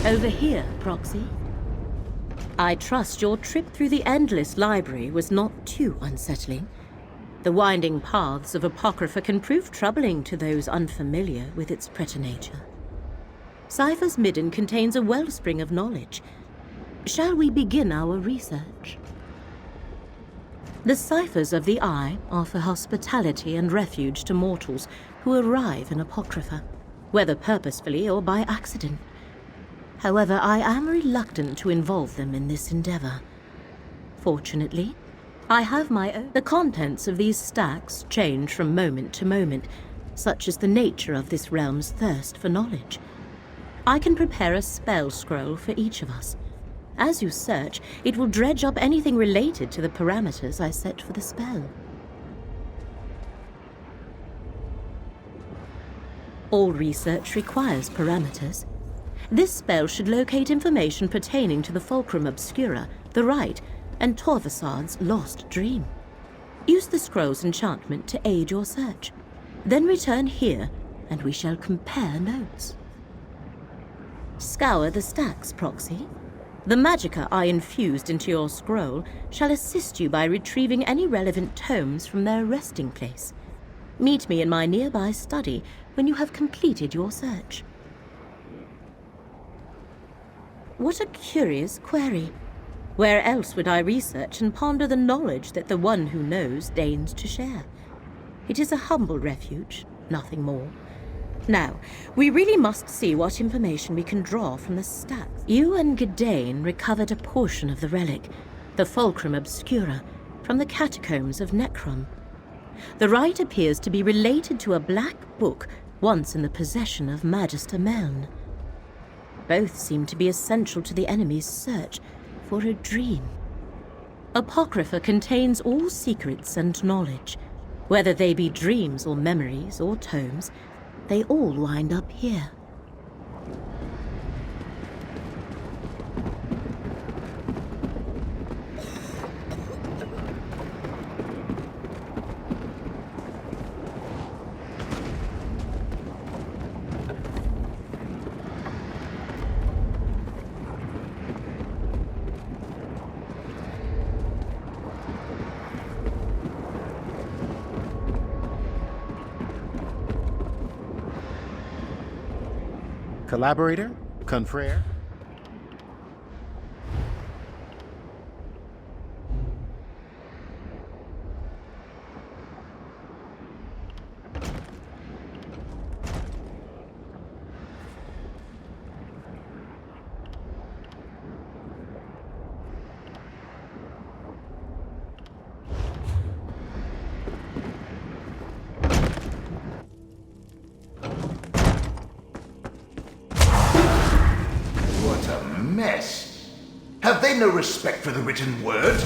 Over here, Proxy. I trust your trip through the endless library was not too unsettling. The winding paths of Apocrypha can prove troubling to those unfamiliar with its preternature. Za'har's midden contains a wellspring of knowledge. Shall we begin our research? The ciphers of the Eye offer hospitality and refuge to mortals who arrive in Apocrypha, whether purposefully or by accident. However, I am reluctant to involve them in this endeavor. Fortunately, I have my own. The contents of these stacks change from moment to moment, such is the nature of this realm's thirst for knowledge. I can prepare a spell scroll for each of us. As you search, it will dredge up anything related to the parameters I set for the spell. All research requires parameters. This spell should locate information pertaining to the Fulcrum Obscura, the Rite, and Torvasad's lost dream. Use the scroll's enchantment to aid your search. Then return here, and we shall compare notes. Scour the stacks, Proxy. The magicka I infused into your scroll shall assist you by retrieving any relevant tomes from their resting place. Meet me in my nearby study when you have completed your search. What a curious query. Where else would I research and ponder the knowledge that the one who knows deigns to share? It is a humble refuge, nothing more. Now, we really must see what information we can draw from the stacks. You and Gadain recovered a portion of the relic, the Fulcrum Obscura, from the catacombs of Necrom. The rite appears to be related to a black book once in the possession of Magister Meln. Both seem to be essential to the enemy's search for a dream. Apocrypha contains all secrets and knowledge. Whether they be dreams or memories or tomes, they all wind up here. Collaborator? Confrere? Mess. Have they no respect for the written word?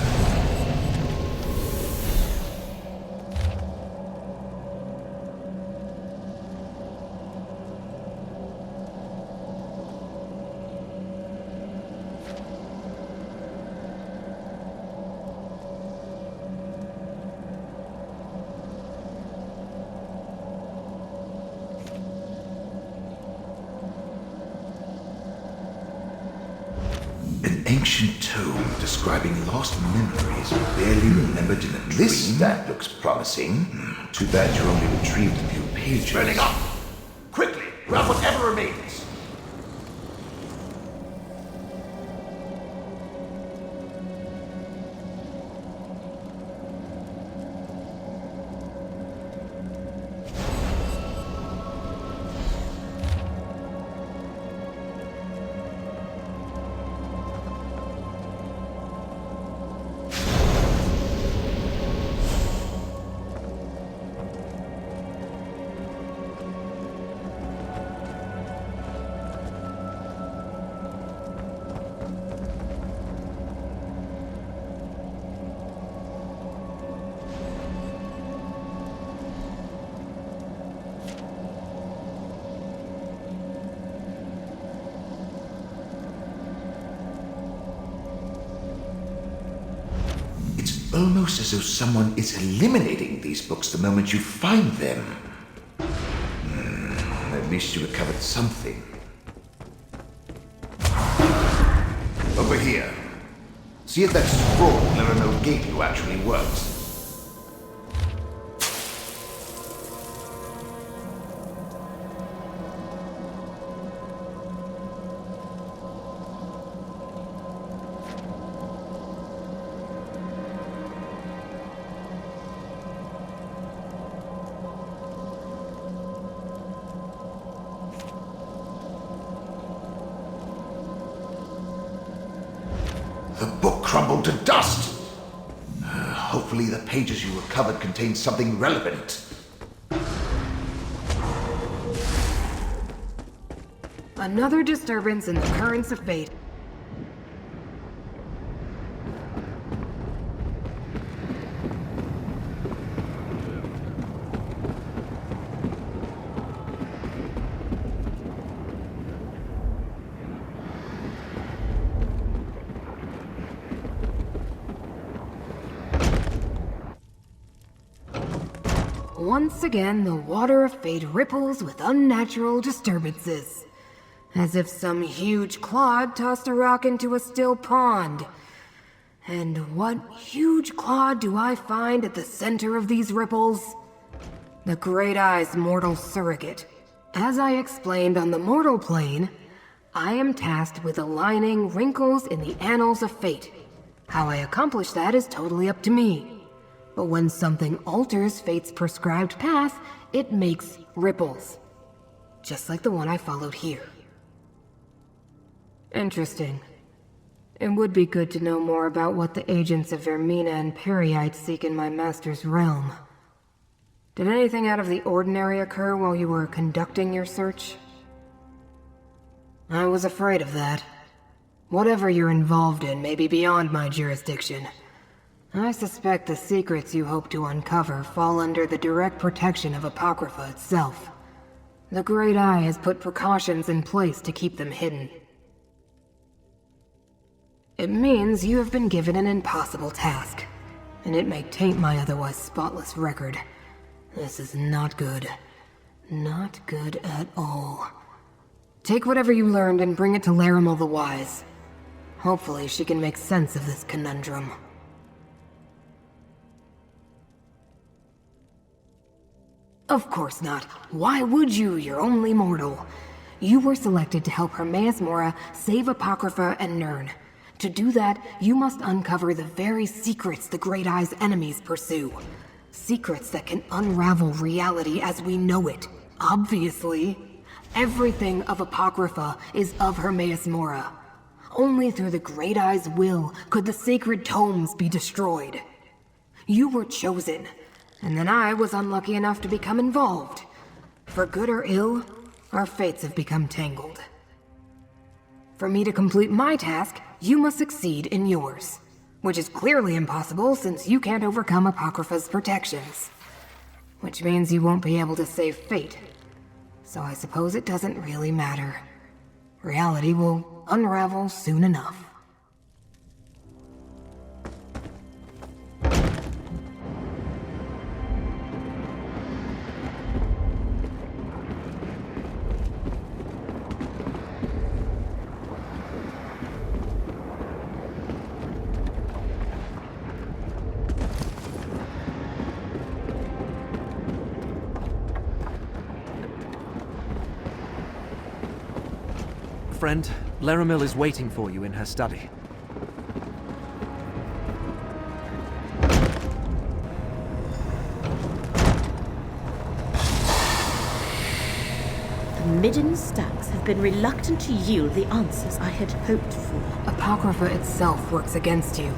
Ancient tome describing lost memories barely remembered in a dream. This stat looks promising. Too bad you only retrieved a few pages. Burning up! Quickly, grab whatever remains! Almost as though someone is eliminating these books the moment you find them. At least you recovered something. here. See if that scroll Laramel gave you actually works. The book crumbled to dust! Hopefully the pages you recovered contain something relevant. Another disturbance in the currents of fate. Once again, the water of fate ripples with unnatural disturbances. As if some huge clod tossed a rock into a still pond. And what huge clod do I find at the center of these ripples? The Great Eye's mortal surrogate. As I explained on the mortal plane, I am tasked with aligning wrinkles in the annals of fate. How I accomplish that is totally up to me. But when something alters fate's prescribed path, it makes ripples. Just like the one I followed here. Interesting. It would be good to know more about what the agents of Vermina and Periite seek in my master's realm. Did anything out of the ordinary occur while you were conducting your search? I was afraid of that. Whatever you're involved in may be beyond my jurisdiction. I suspect the secrets you hope to uncover fall under the direct protection of Apocrypha itself. The Great Eye has put precautions in place to keep them hidden. It means you have been given an impossible task, and it may taint my otherwise spotless record. This is not good. Not good at all. Take whatever you learned and bring it to Laramel the Wise. Hopefully she can make sense of this conundrum. Of course not. Why would you? You're only mortal. You were selected to help Hermaeus Mora save Apocrypha and Nirn. To do that, you must uncover the very secrets the Great Eye's enemies pursue. Secrets that can unravel reality as we know it. Obviously, everything of Apocrypha is of Hermaeus Mora. Only through the Great Eye's will could the sacred tomes be destroyed. You were chosen. And then I was unlucky enough to become involved. For good or ill, our fates have become tangled. For me to complete my task, you must succeed in yours. Which is clearly impossible since you can't overcome Apocrypha's protections. Which means you won't be able to save fate. So I suppose it doesn't really matter. Reality will unravel soon enough. Friend, Laramel is waiting for you in her study. The Midden stacks have been reluctant to yield the answers I had hoped for. Apocrypha itself works against you.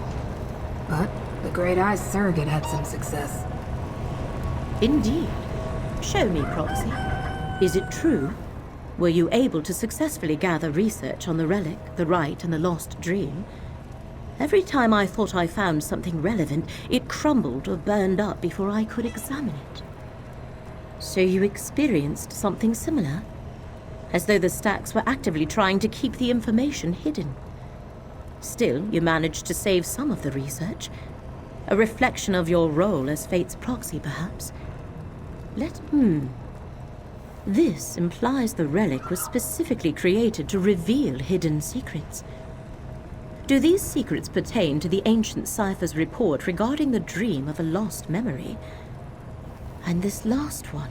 But the Great Eye's surrogate had some success. Indeed. Show me, Proxy. Is it true? Were you able to successfully gather research on the relic, the rite, and the lost dream? Every time I thought I found something relevant, it crumbled or burned up before I could examine it. So you experienced something similar? As though the stacks were actively trying to keep the information hidden. Still, you managed to save some of the research. A reflection of your role as Fate's proxy, perhaps. This implies the relic was specifically created to reveal hidden secrets. Do these secrets pertain to the ancient cipher's report regarding the dream of a lost memory? And this last one?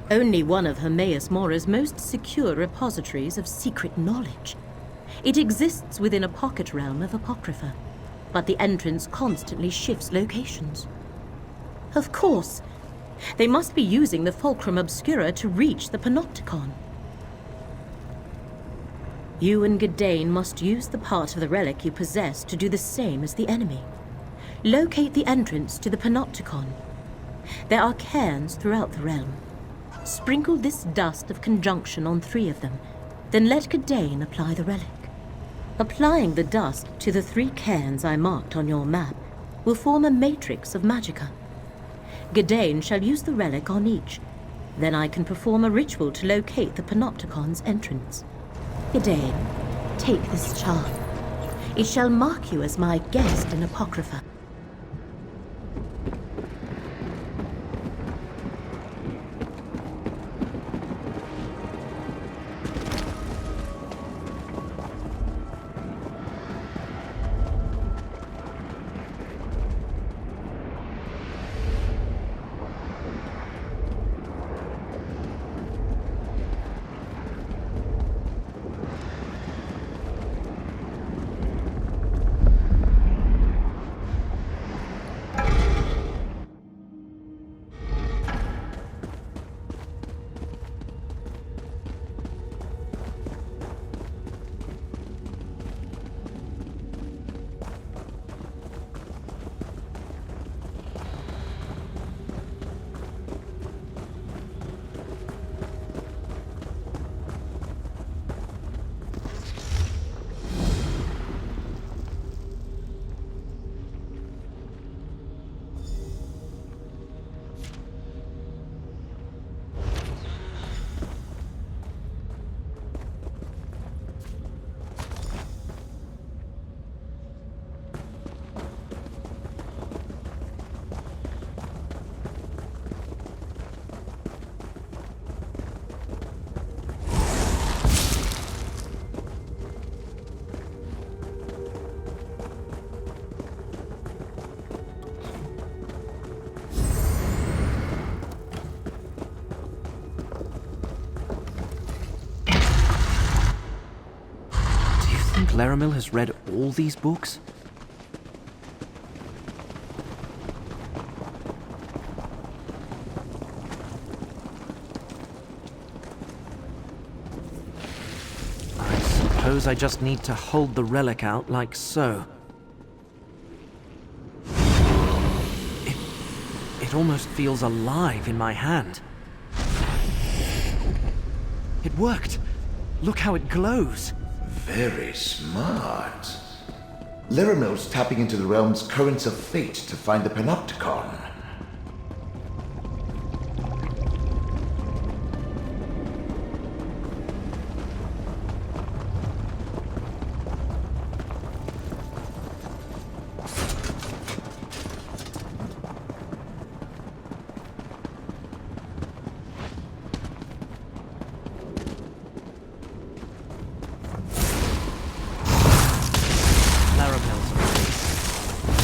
Only one of Hermaeus Mora's most secure repositories of secret knowledge. It exists within a pocket realm of Apocrypha, but the entrance constantly shifts locations. Of course! They must be using the Fulcrum Obscura to reach the Panopticon. You and Gadain must use the part of the relic you possess to do the same as the enemy. Locate the entrance to the Panopticon. There are cairns throughout the realm. Sprinkle this dust of conjunction on 3 of them, then let Gadain apply the relic. Applying the dust to the 3 cairns I marked on your map will form a matrix of magicka. Gadain shall use the relic on each. Then I can perform a ritual to locate the Panopticon's entrance. Gadain, take this charm. It shall mark you as my guest in Apocrypha. Laramil has read all these books? I suppose I just need to hold the relic out like so. It almost feels alive in my hand. It worked! Look how it glows! Very smart. Laramil's tapping into the realm's currents of fate to find the Panopticon.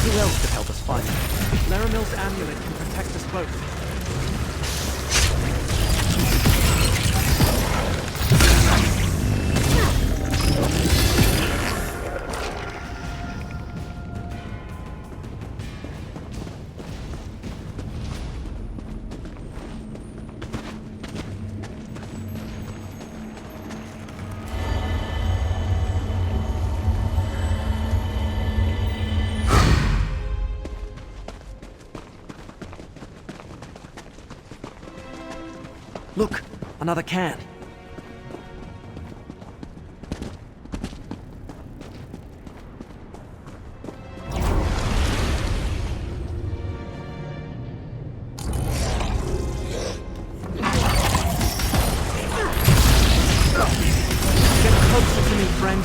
Who else could help us find it? Laramil's amulet can protect us both. Look, another can. Get closer to me, friend.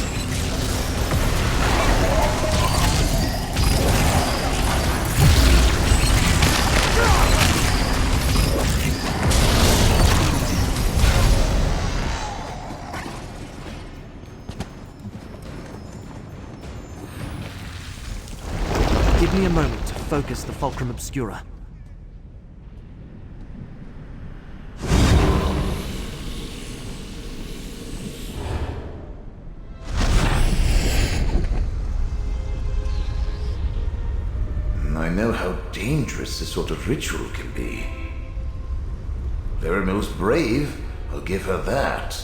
Give me a moment to focus the Fulcrum Obscura. I know how dangerous this sort of ritual can be. Laramil's brave, I'll give her that.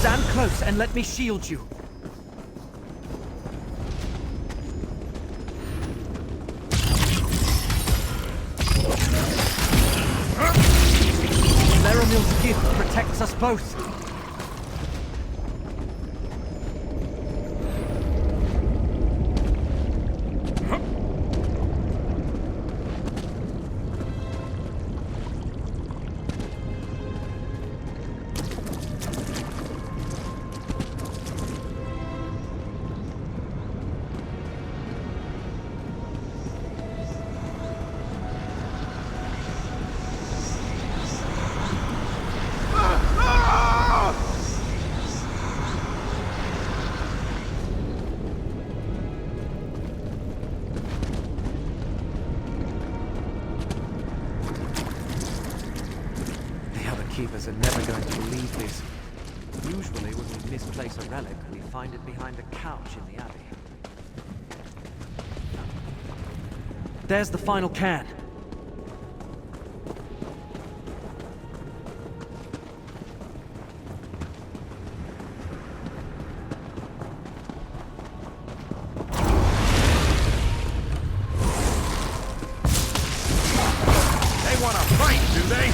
Stand close and let me shield you. Laramil's gift protects us both. Keepers are never going to believe this. Usually when we misplace a relic, we find it behind a couch in the Abbey. There's the final can. They want to fight, do they?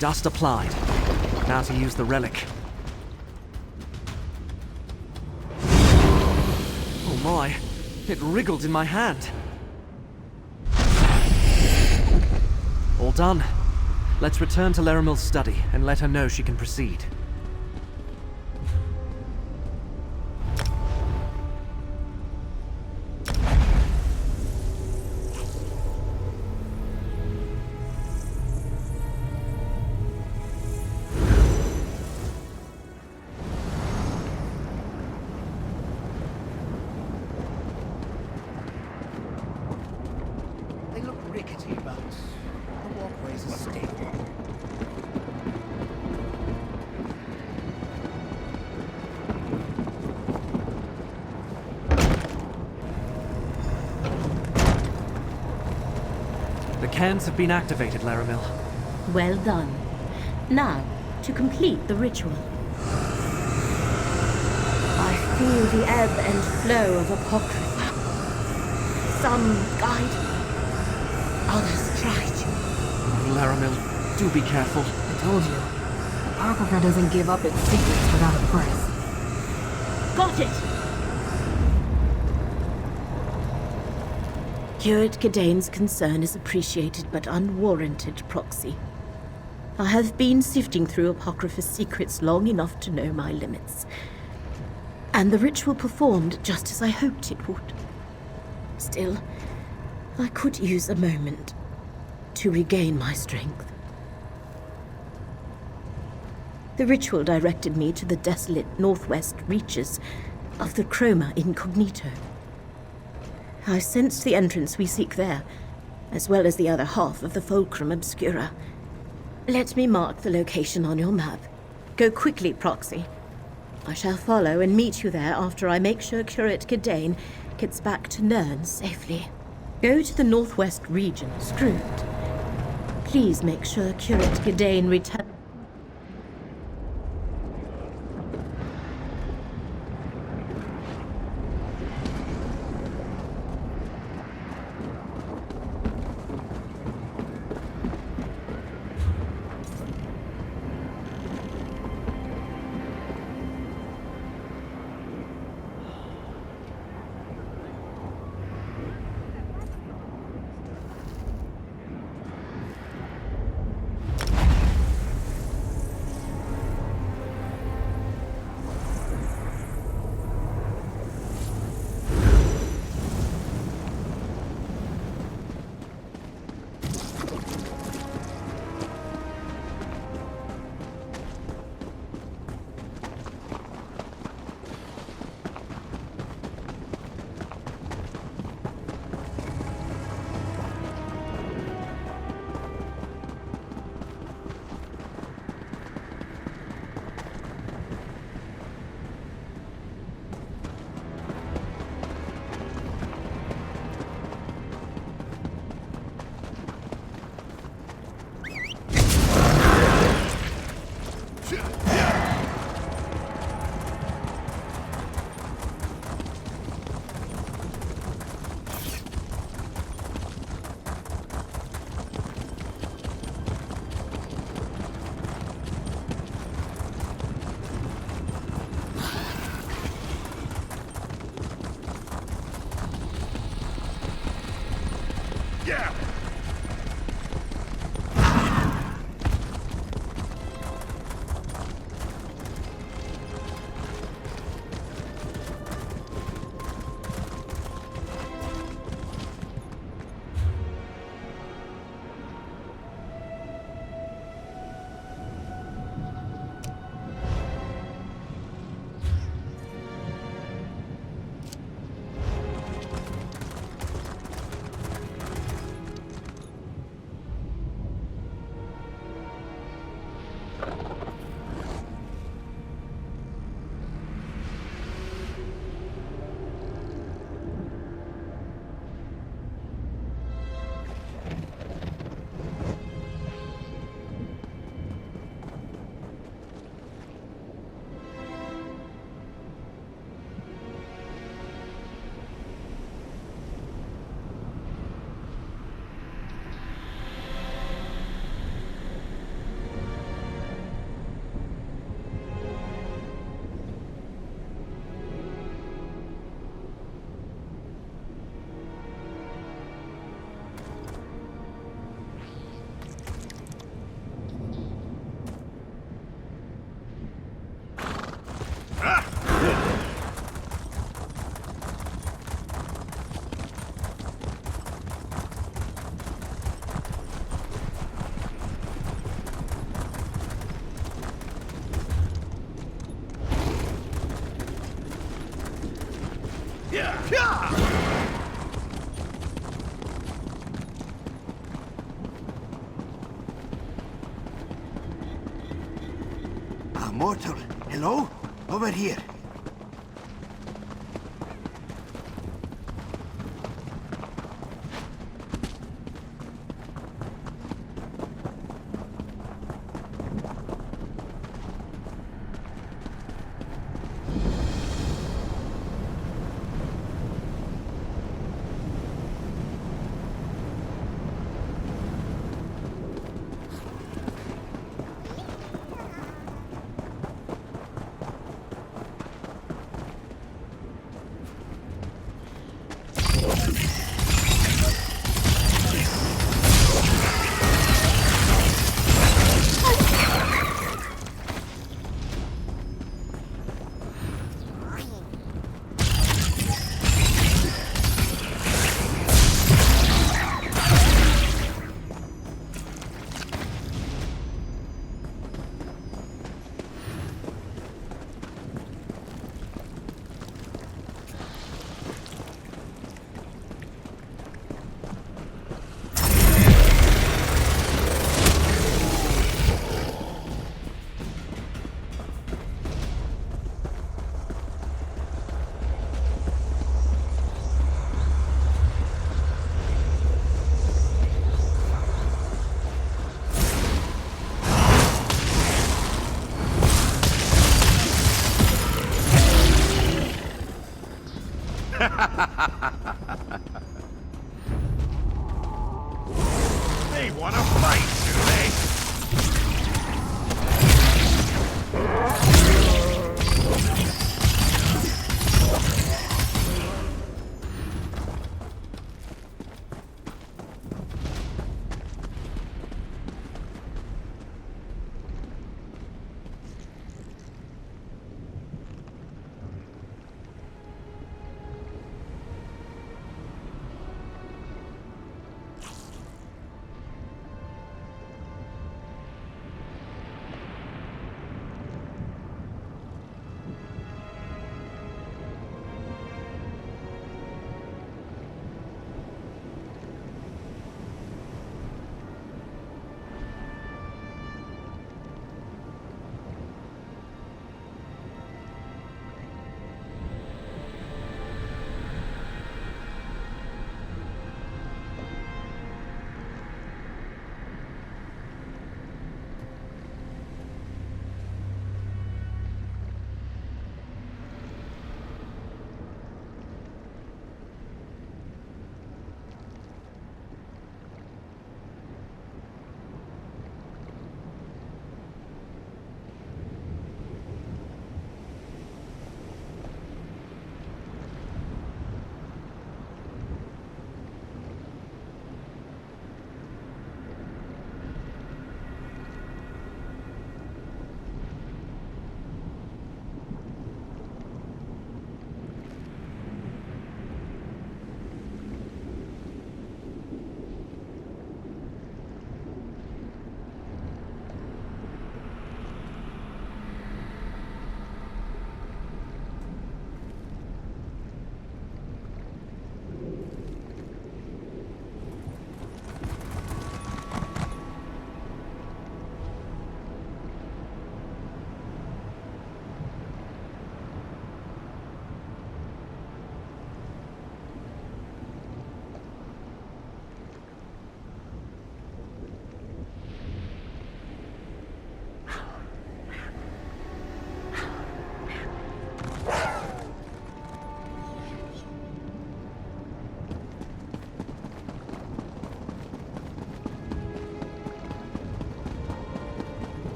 Dust applied. Now to use the relic. Oh my, it wriggled in my hand. All done. Let's return to Laramil's study and let her know she can proceed. They look rickety, but the walkways are stable. The cans have been activated, Laramil. Well done. Now, to complete the ritual. I feel the ebb and flow of Apocrypha. Some guide me, others try to. Laramil, do be careful. I told you. Apocrypha doesn't give up its secrets without a price. Got it! Curate Gedane's concern is appreciated but unwarranted, Proxy. I have been sifting through Apocrypha's secrets long enough to know my limits. And the ritual performed just as I hoped it would. Still, I could use a moment to regain my strength. The ritual directed me to the desolate northwest reaches of the Chroma Incognito. I sensed the entrance we seek there, as well as the other half of the Fulcrum Obscura. Let me mark the location on your map. Go quickly, Proxy. I shall follow and meet you there after I make sure Curate Gedane gets back to Nern safely. Go to the northwest region, Screwed. Please make sure Curate Gedane returns. Mortal, hello? Over here. They wanna fight, do they?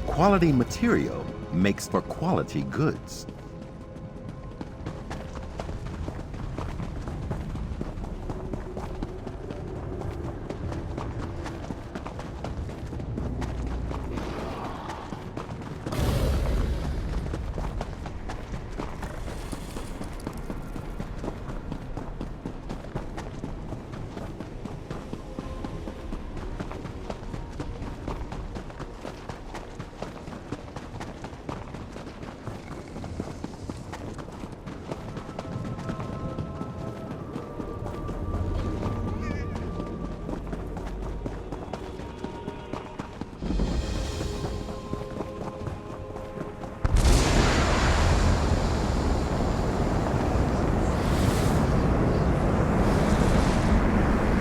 Quality material makes for quality goods.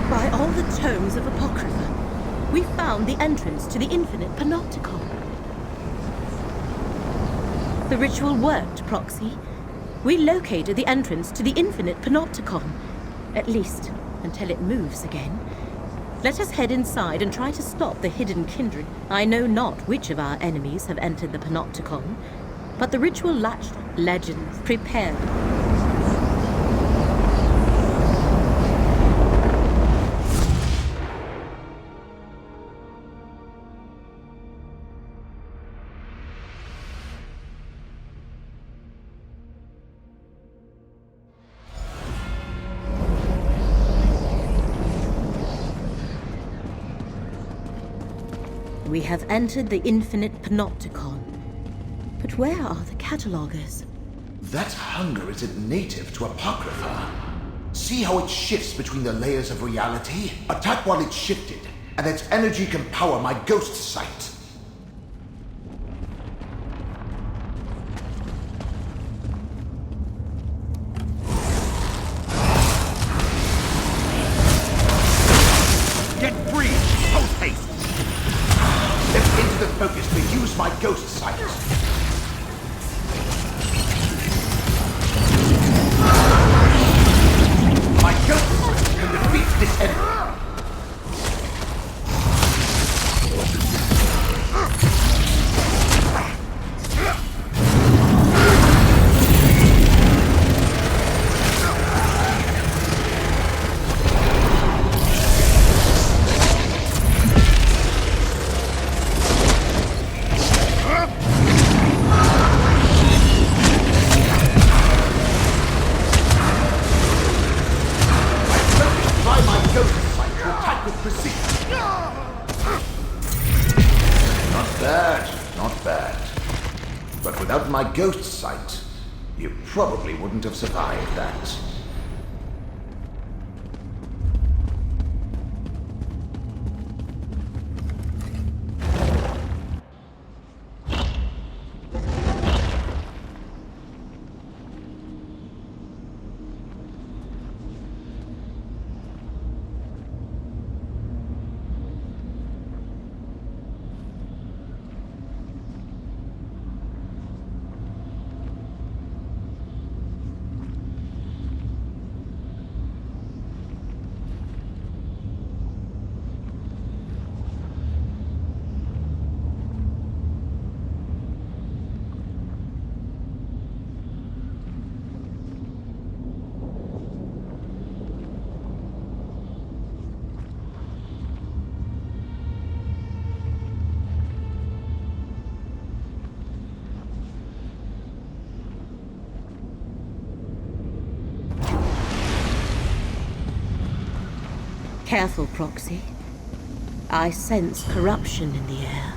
By all the tomes of Apocrypha, we found the entrance to the infinite panopticon. The ritual worked, Proxy. We located the entrance to the infinite panopticon. At least, until it moves again. Let us head inside and try to stop the hidden kindred. I know not which of our enemies have entered the panopticon, but the ritual latched legends prepared. We have entered the infinite panopticon. But where are the catalogers? That hunger isn't native to Apocrypha. See how it shifts between the layers of reality? Attack while it's shifted, and its energy can power my ghost sight. focus to use my ghost sight. My ghost sight can defeat this enemy. Without my ghost sight, you probably wouldn't have survived that. Careful, Proxy. I sense corruption in the air.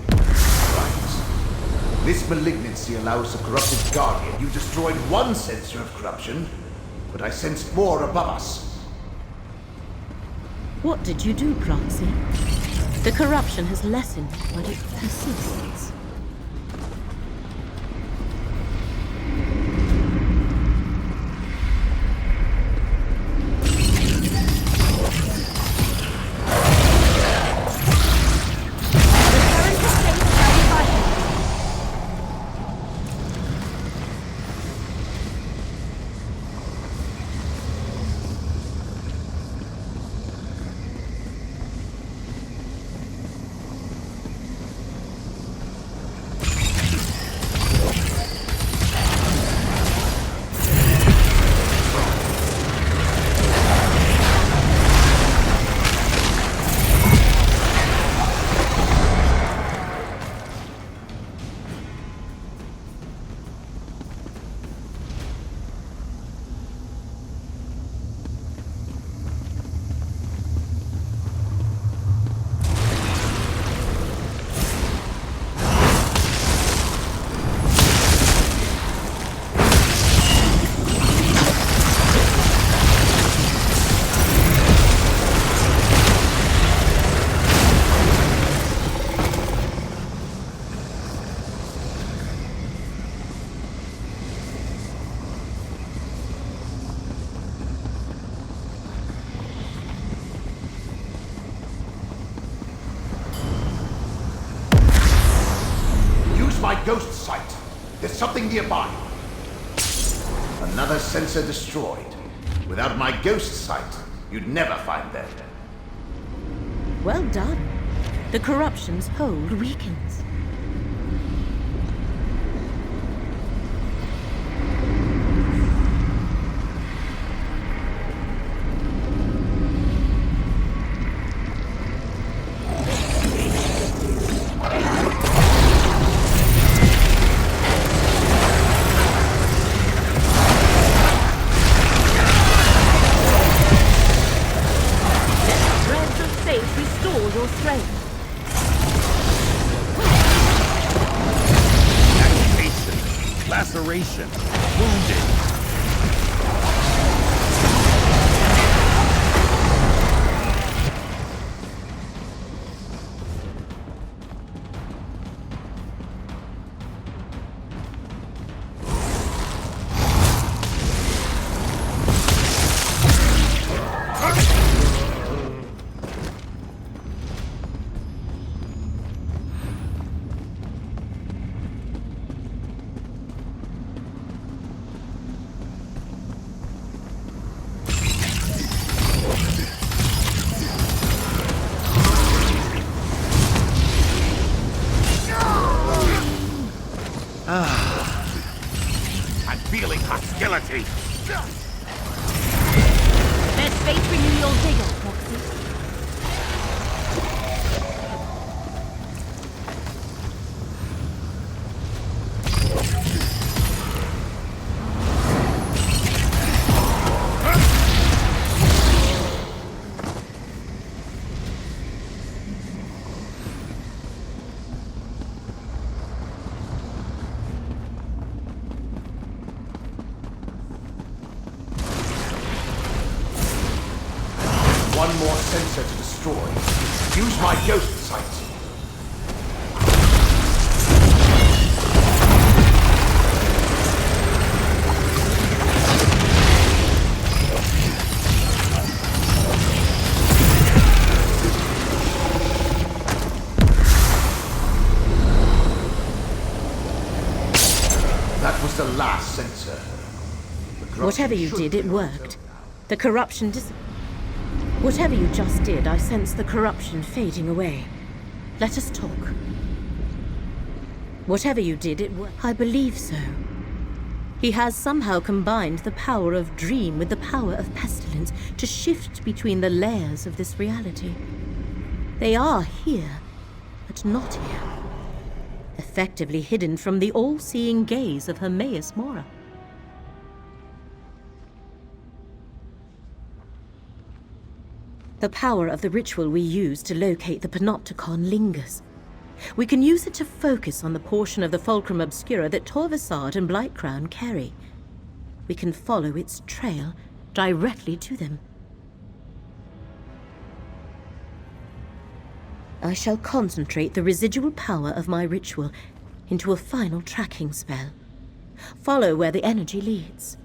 Right. This malignancy allows the corrupted Guardian. You destroyed one sensor of corruption, but I sensed more above us. What did you do, Proxy? The corruption has lessened, but it persists. My ghost sight. There's something nearby. Another sensor destroyed. Without my ghost sight, you'd never find them. Well done. The corruption's hold weakens. Restore your strength. Activation, laceration, wounded. empty! There's space for you, your digger, Proxy. One more sensor to destroy. Use my ghost sight. That was the last sensor. Whatever you did, it worked. The corruption Whatever you just did, I sense the corruption fading away. Let us talk. Whatever you did, it worked. I believe so. He has somehow combined the power of dream with the power of pestilence to shift between the layers of this reality. They are here, but not here. Effectively hidden from the all-seeing gaze of Hermaeus Mora. The power of the ritual we use to locate the Panopticon lingers. We can use it to focus on the portion of the Fulcrum Obscura that Torvasad and Blightcrown carry. We can follow its trail directly to them. I shall concentrate the residual power of my ritual into a final tracking spell. Follow where the energy leads.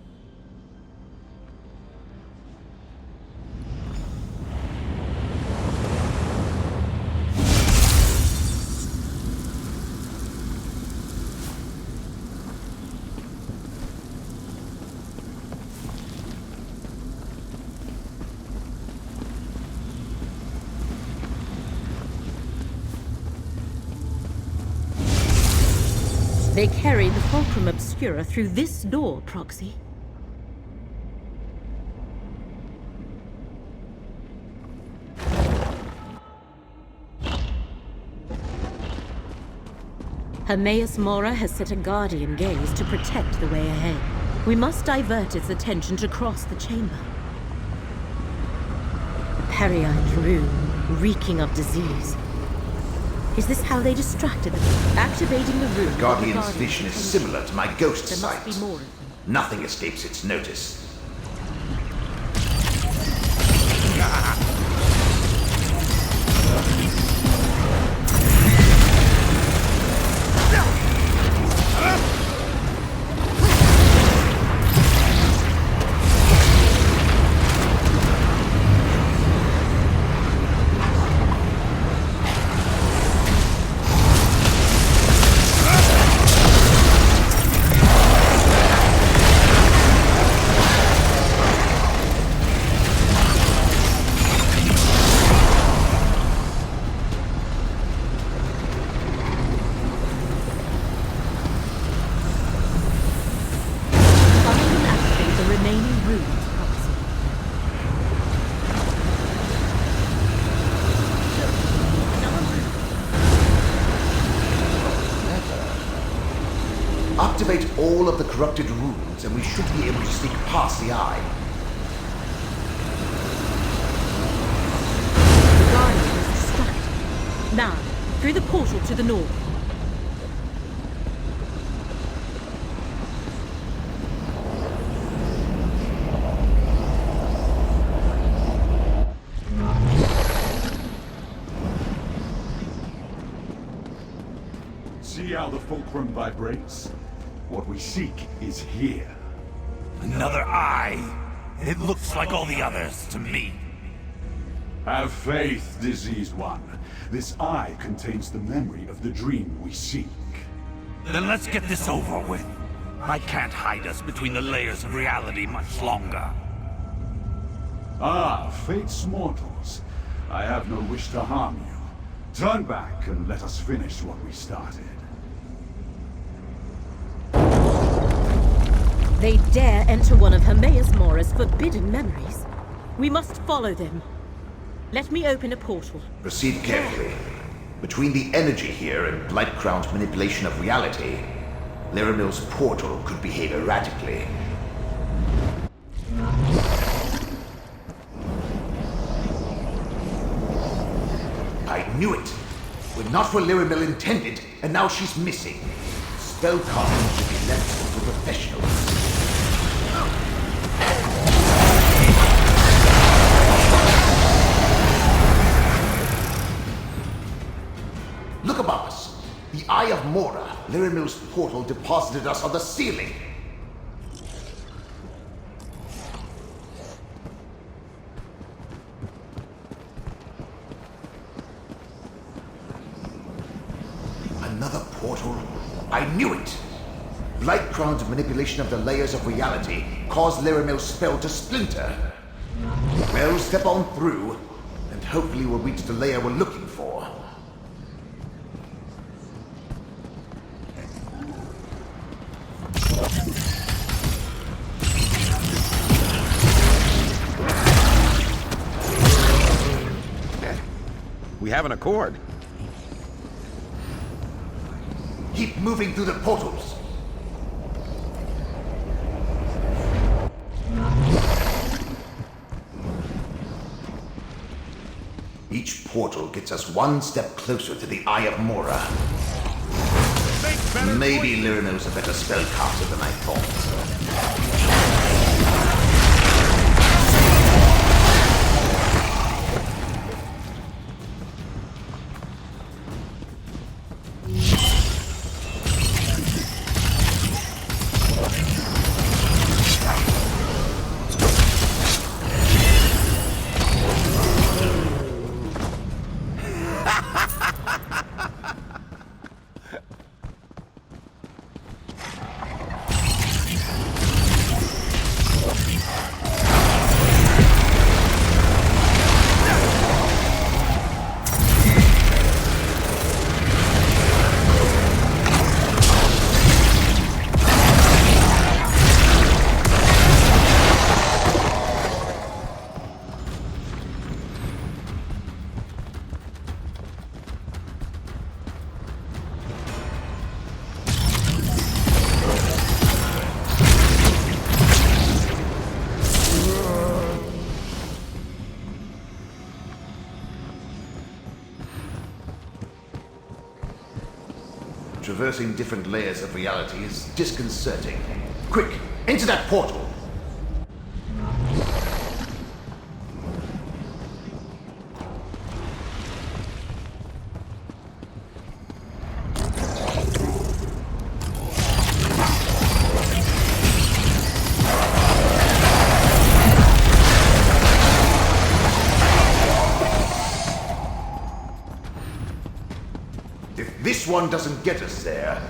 They carried the Fulcrum Obscura through this door, Proxy. Hermaeus Mora has set a guardian gaze to protect the way ahead. We must divert its attention to cross the chamber. A Periite room, reeking of disease. Is this how they distracted them? Activating the room. The Guardian's vision is similar to my ghost There sight. must be more of them. Nothing escapes its notice. Activate all of the corrupted runes, and we should be able to sneak past the eye. The Guardian is distracted. Now, through the portal to the north. See how the fulcrum vibrates? What we seek is here. Another eye. It looks like all the others to me. Have faith, diseased one. This eye contains the memory of the dream we seek. Then let's get this over with. I can't hide us between the layers of reality much longer. Ah, fate's mortals. I have no wish to harm you. Turn back and let us finish what we started. They dare enter one of Hermaeus Mora's forbidden memories. We must follow them. Let me open a portal. Proceed carefully. Between the energy here and Blightcrown's manipulation of reality, Laramil's portal could behave erratically. I knew it! When not for Laramil intended, and now she's missing. Spellcasting should be left to professionals. Look above us. The Eye of Mora, Laramil's portal, deposited us on the ceiling. Another portal? I knew it! Blightcrown's manipulation of the layers of reality caused Laramil's spell to splinter. Well, step on through, and hopefully we'll reach the layer we're looking for. We have an accord. Keep moving through the portals. Each portal gets us one step closer to the Eye of Mora. Maybe Laramil's a better spellcaster than I thought. Traversing different layers of reality is disconcerting. Quick, into that portal! If this one doesn't get us there,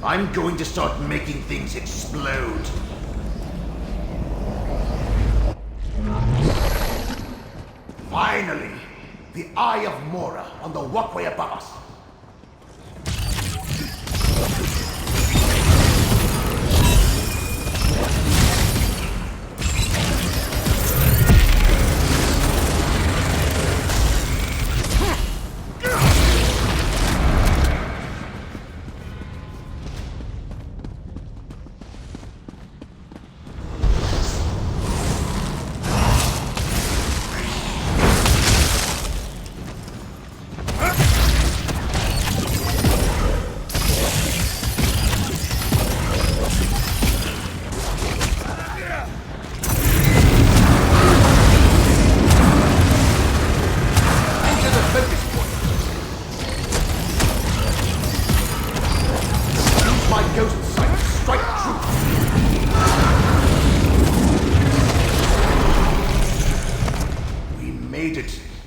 I'm going to start making things explode. Finally! The Eye of Mora on the walkway above us.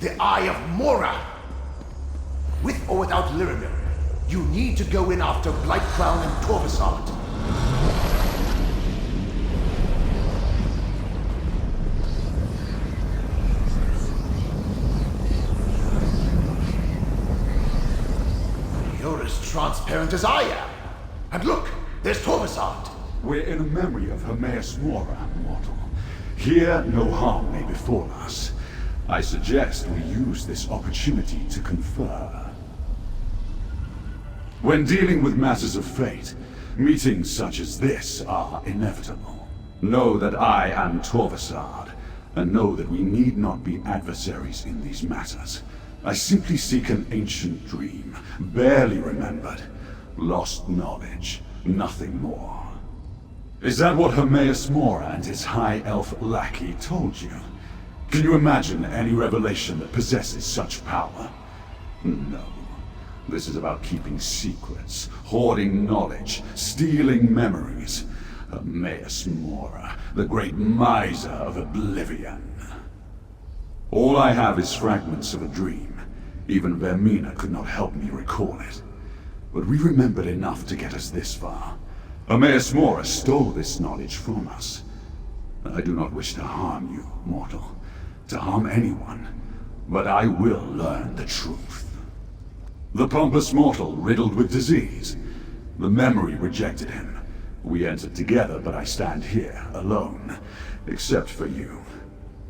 The Eye of Mora! With or without Laramil, you need to go in after Blightcrown and Corvusant. You're as transparent as I am. And look, there's Corvusant. We're in a memory of Hermaeus Mora, mortal. Here, no harm may befall us. I suggest we use this opportunity to confer. When dealing with matters of fate, meetings such as this are inevitable. Know that I am Torvasard, and know that we need not be adversaries in these matters. I simply seek an ancient dream, barely remembered. Lost knowledge, nothing more. Is that what Hermaeus Mora and his high elf lackey told you? Can you imagine any revelation that possesses such power? No. This is about keeping secrets, hoarding knowledge, stealing memories. Hermaeus Mora, the great miser of oblivion. All I have is fragments of a dream. Even Vermina could not help me recall it. But we remembered enough to get us this far. Hermaeus Mora stole this knowledge from us. I do not wish to harm you, mortal, to harm anyone, but I will learn the truth. The pompous mortal riddled with disease. The memory rejected him. We entered together, but I stand here, alone, except for you.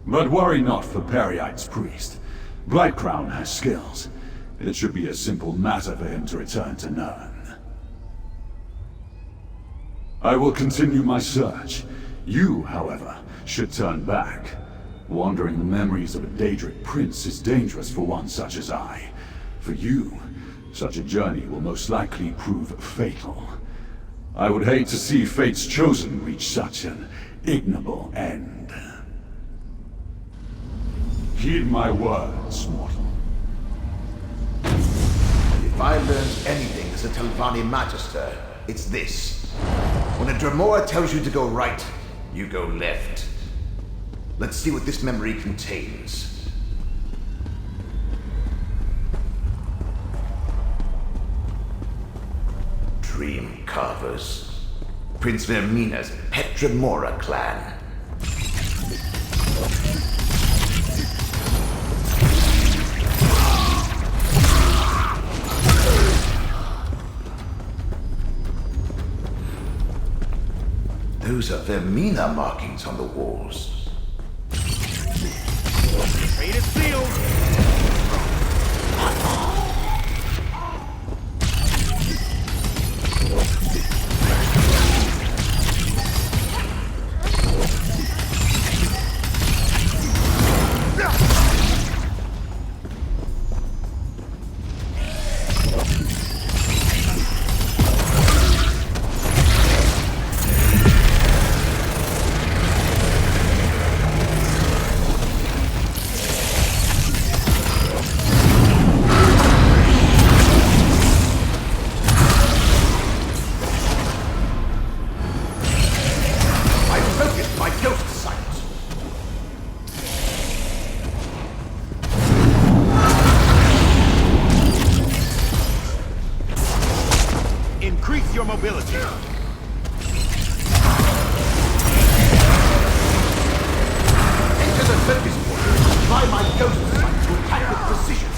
But worry not for Periite's priest. Blightcrown has skills. It should be a simple matter for him to return to Nirn. I will continue my search. You, however, should turn back. Wandering the memories of a Daedric prince is dangerous for one such as I. For you, such a journey will most likely prove fatal. I would hate to see Fate's Chosen reach such an ignoble end. Heed my words, mortal. If I learned anything as a Telvanni Magister, it's this. When a Dremora tells you to go right, you go left. Let's see what this memory contains. Dream Carvers. Prince Vermina's pet Dremora clan. Those are Vermina markings on the walls. Fate is sealed! Increase your mobility. Enter the focus point. Apply my ghost sight to attack with precision.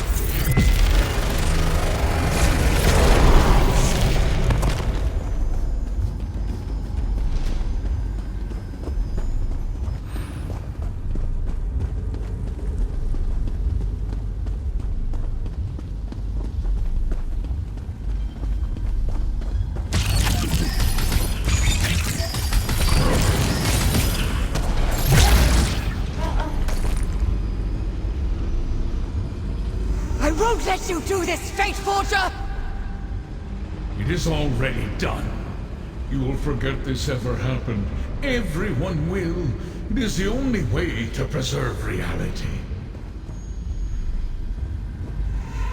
I won't let you do this, Fate Forger! It is already done. You will forget this ever happened. Everyone will. It is the only way to preserve reality.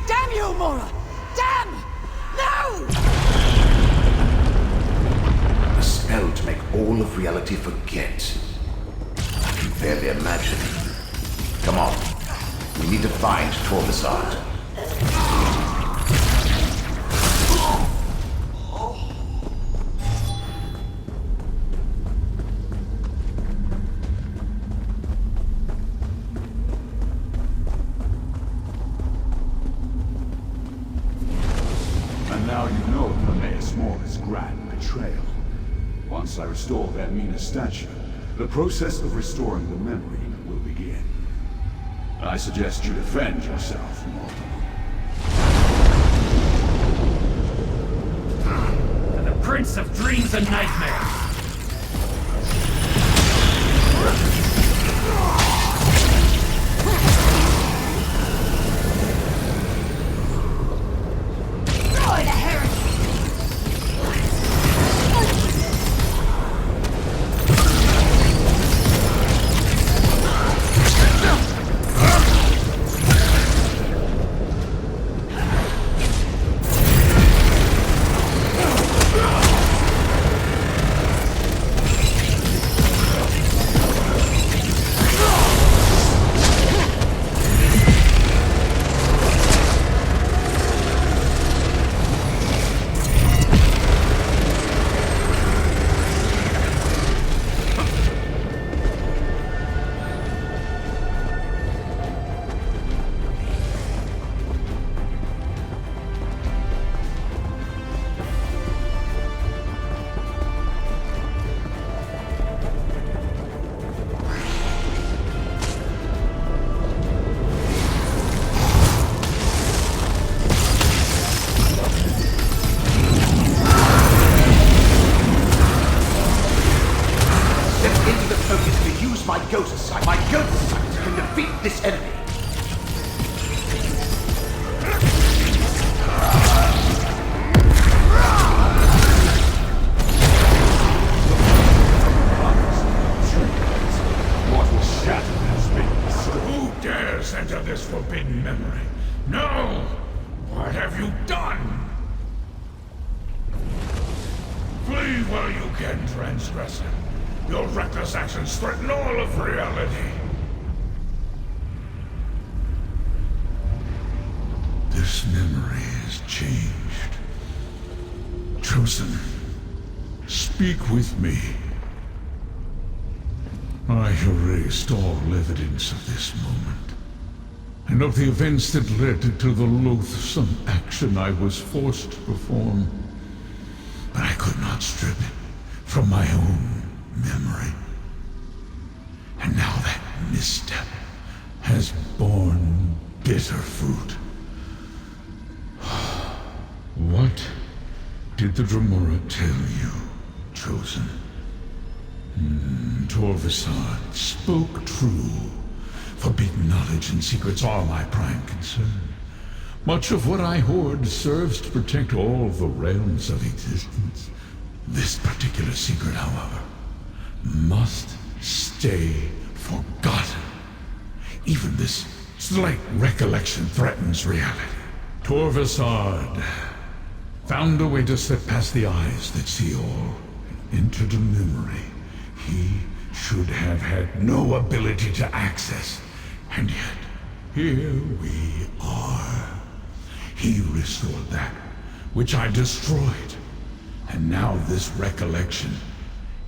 Damn you, Mora! Damn! No! A spell to make all of reality forget. I can barely imagine. Come on. We need to find Torvasard. And now you know of Hermaeus Mora's grand betrayal. Once I restore their meaner stature, the process of restoring the memory will begin. I suggest you defend yourself, mortal. And the Prince of Dreams and Nightmares! My ghost sight can defeat this enemy. What will shatter their spirits? Who dares enter this forbidden memory? No! What have you done? Flee while you can, transgressor. Your reckless actions threaten all of reality. This memory is changed. Chosen, speak with me. I erased all evidence of this moment, and of the events that led to the loathsome action I was forced to perform. But I could not strip it from my own memory. And now that misstep has borne bitter fruit. What did the Dremora tell you, Chosen? Torvasad spoke true. Forbidden knowledge and secrets are my prime concern. Much of what I hoard serves to protect all the realms of existence. This particular secret, however, must stay forgotten. Even this slight recollection threatens reality. Torvasad found a way to slip past the eyes that see all and entered a memory he should have had no ability to access. And yet, here we are. He restored that which I destroyed. And now this recollection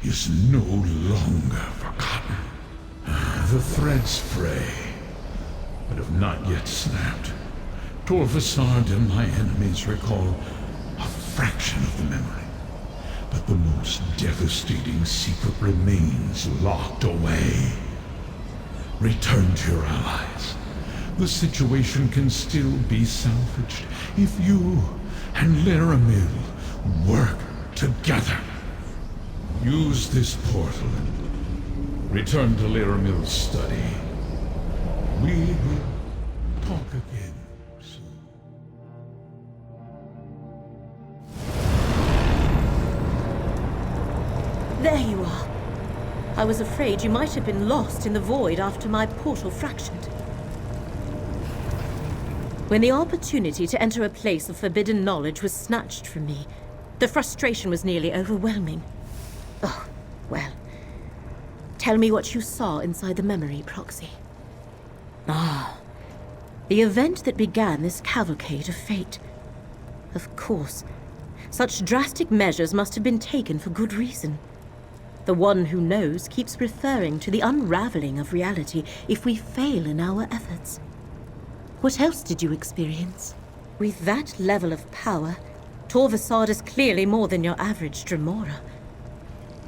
is no longer forgotten. The threads fray, but have not yet snapped. Torvasad and my enemies recall a fraction of the memory, but the most devastating secret remains locked away. Return to your allies. The situation can still be salvaged if you and Laramil work together. Use this portal and return to Laramil's study. We will talk again soon. There you are. I was afraid you might have been lost in the void after my portal fractured. When the opportunity to enter a place of forbidden knowledge was snatched from me, the frustration was nearly overwhelming. Oh, well. Tell me what you saw inside the memory, Proxy. Ah, the event that began this cavalcade of fate. Of course, such drastic measures must have been taken for good reason. The one who knows keeps referring to the unraveling of reality if we fail in our efforts. What else did you experience? With that level of power, Torvasad is clearly more than your average Dremora.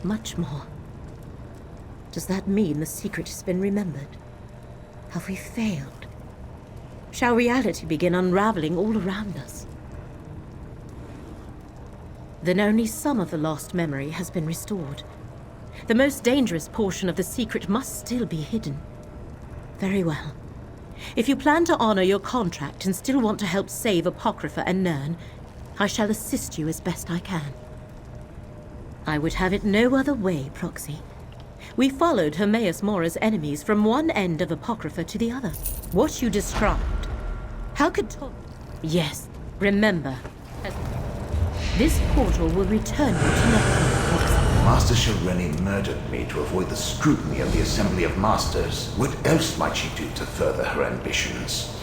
Much more. Does that mean the secret has been remembered? Have we failed? Shall reality begin unraveling all around us? Then only some of the lost memory has been restored. The most dangerous portion of the secret must still be hidden. Very well. If you plan to honor your contract and still want to help save Apocrypha and Nern, I shall assist you as best I can. I would have it no other way, Proxy. We followed Hermaeus Mora's enemies from one end of Apocrypha to the other. What you described. How could Yes, remember. This portal will return you to Necron, Proxy. Master Shalreni murdered me to avoid the scrutiny of the Assembly of Masters. What else might she do to further her ambitions?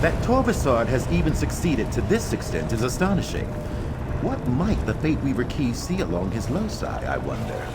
That Torvasard has even succeeded to this extent is astonishing. What might the Fate Weaver Key see along his loci, I wonder?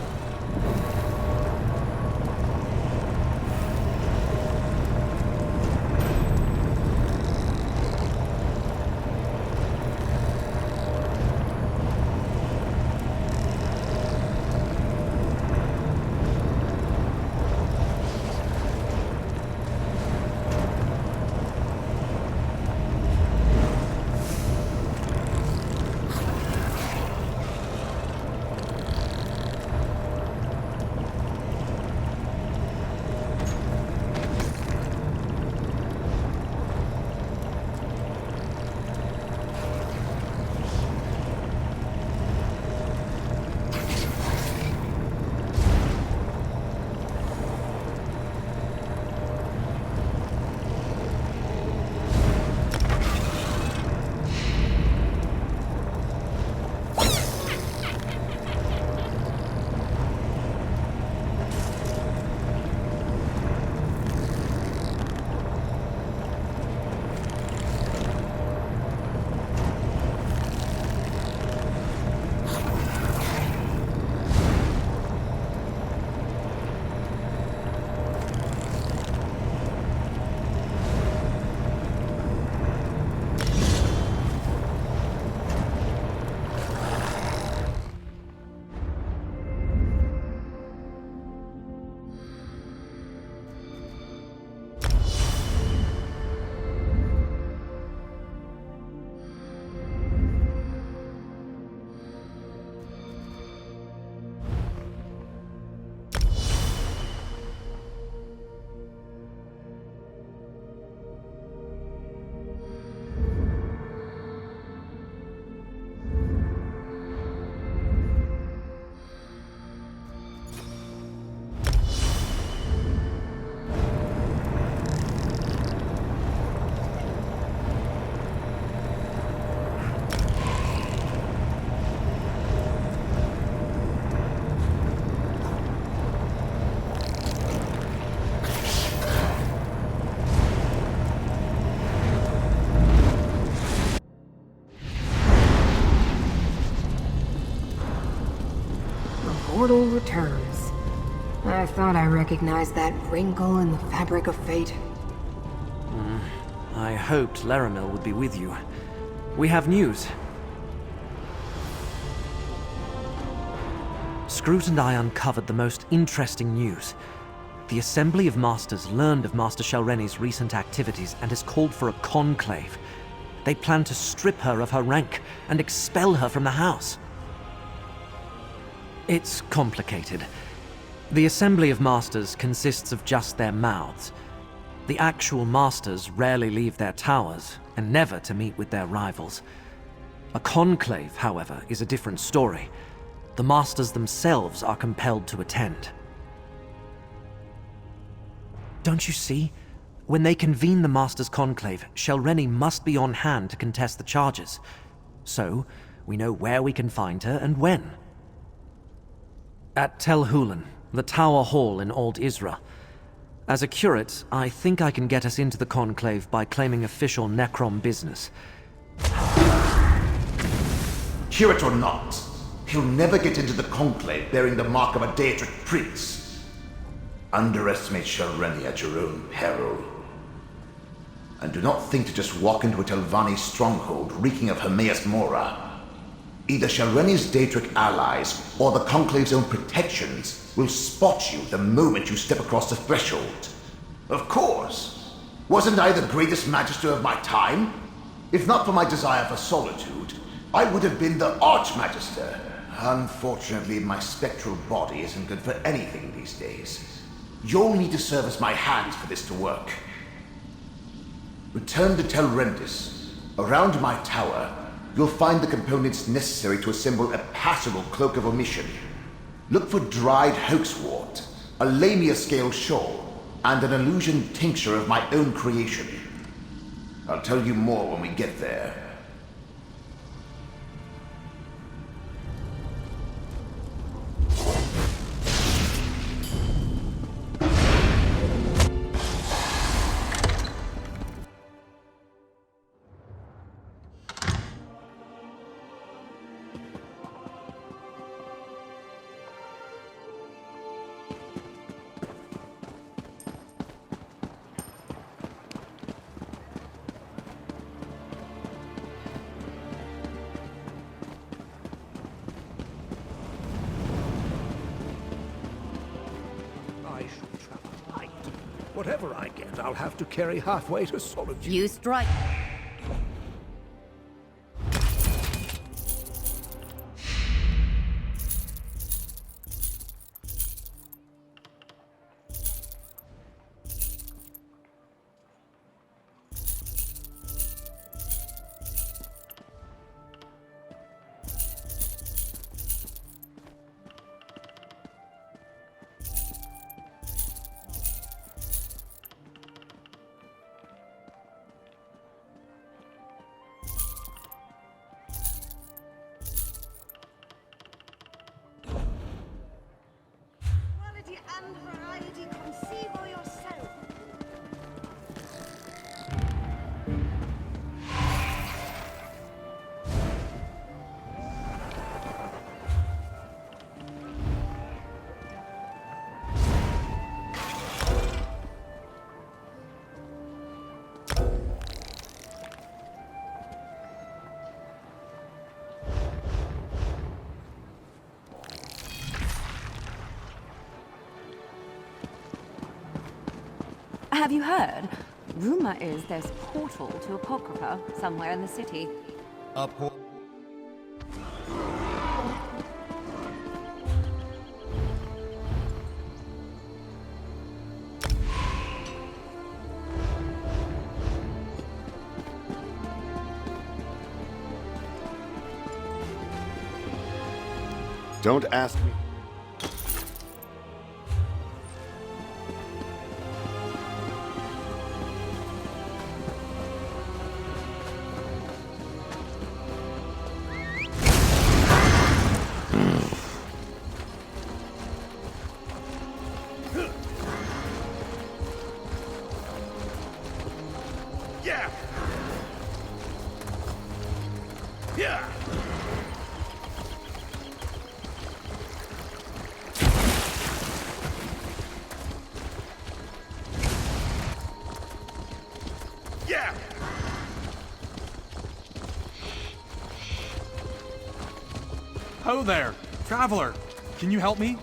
Portal returns. I thought I recognized that wrinkle in the fabric of fate. I hoped Laramil would be with you. We have news. Scroot and I uncovered the most interesting news. The Assembly of Masters learned of Master Shalreni's recent activities and has called for a conclave. They plan to strip her of her rank and expel her from the house. It's complicated. The Assembly of Masters consists of just their mouths. The actual Masters rarely leave their towers, and never to meet with their rivals. A conclave, however, is a different story. The Masters themselves are compelled to attend. Don't you see? When they convene the Masters' conclave, Shalreni must be on hand to contest the charges. So, we know where we can find her and when. At Tel Hulan, the Tower Hall in Old Isra. As a curate, I think I can get us into the conclave by claiming official Necrom business. Curate or not, he'll never get into the conclave bearing the mark of a Daedric prince. Underestimate Shalreni at your own peril. And do not think to just walk into a Telvanni stronghold reeking of Hermaeus Mora. Either Shareni's Daedric allies or the Conclave's own protections will spot you the moment you step across the threshold. Of course. Wasn't I the greatest magister of my time? If not for my desire for solitude, I would have been the Archmagister. Unfortunately, my spectral body isn't good for anything these days. You'll need to serve as my hands for this to work. Return to Telrendis. Around my tower, you'll find the components necessary to assemble a passable cloak of omission. Look for dried hoaxwort, a lamia-scale shawl, and an illusion tincture of my own creation. I'll tell you more when we get there. Whatever I get, I'll have to carry halfway to solitude. You strike. And variety, conceive of yourself. Have you heard? Rumor is there's a portal to Apocrypha somewhere in the city. A portal? Don't ask me. Yeah! Yeah! Yeah! Ho there, traveler. Can you help me?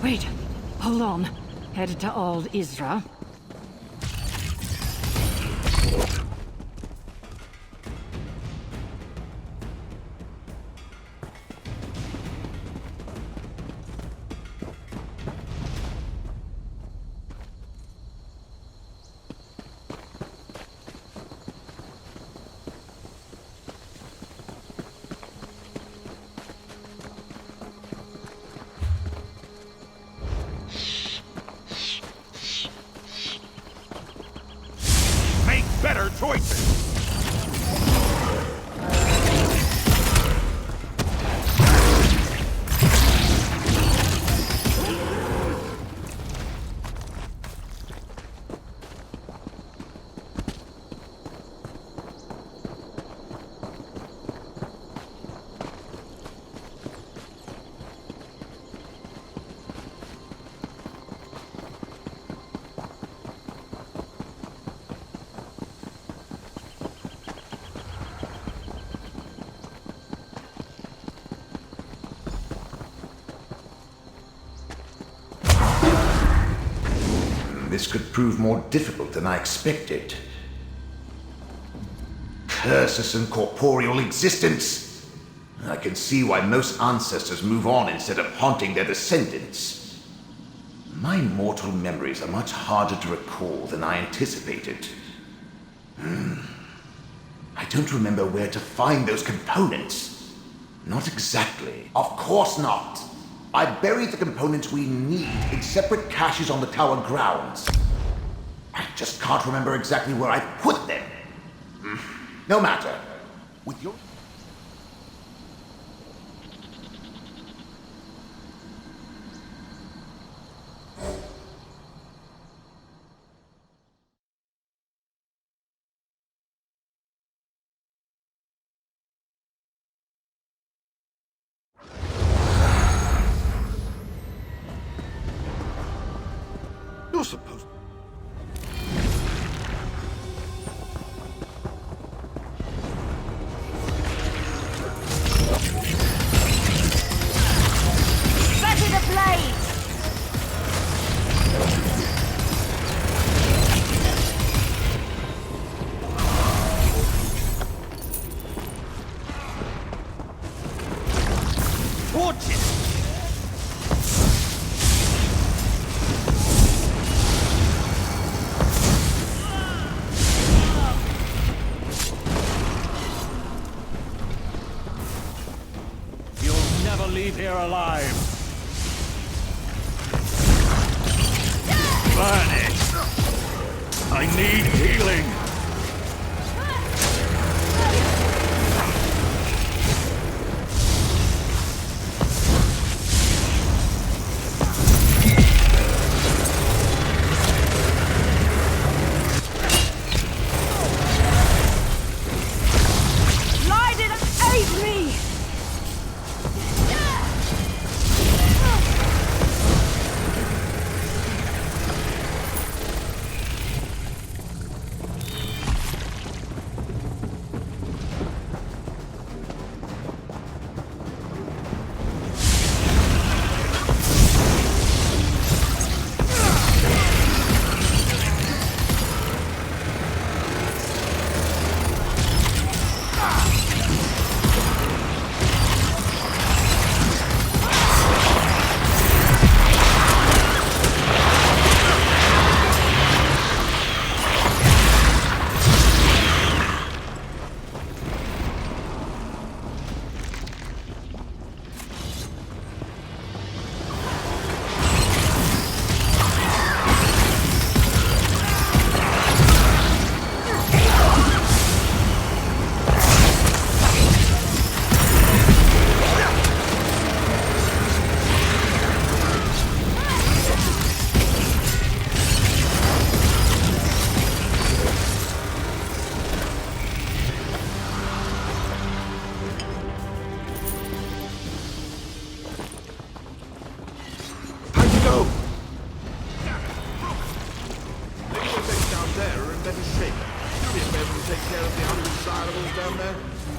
Wait, hold on. Headed to Old Isra. Better choices! This could prove more difficult than I expected. Curses and corporeal existence! I can see why most ancestors move on instead of haunting their descendants. My mortal memories are much harder to recall than I anticipated. I don't remember where to find those components. Not exactly. Of course not. I buried the components we need in separate caches on the tower grounds. I just can't remember exactly where I put them. No matter. With your... You're supposed... Ready to blaze! Torches! Leave here alive. Burn it. I need healing. Light it and aid me!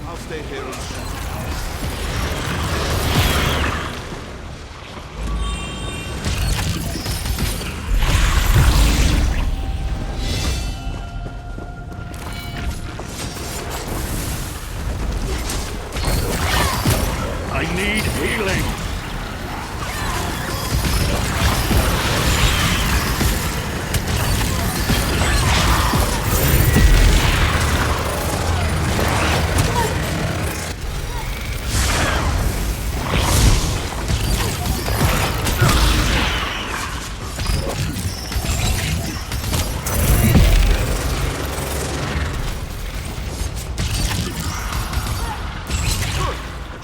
I'll stay here. need healing.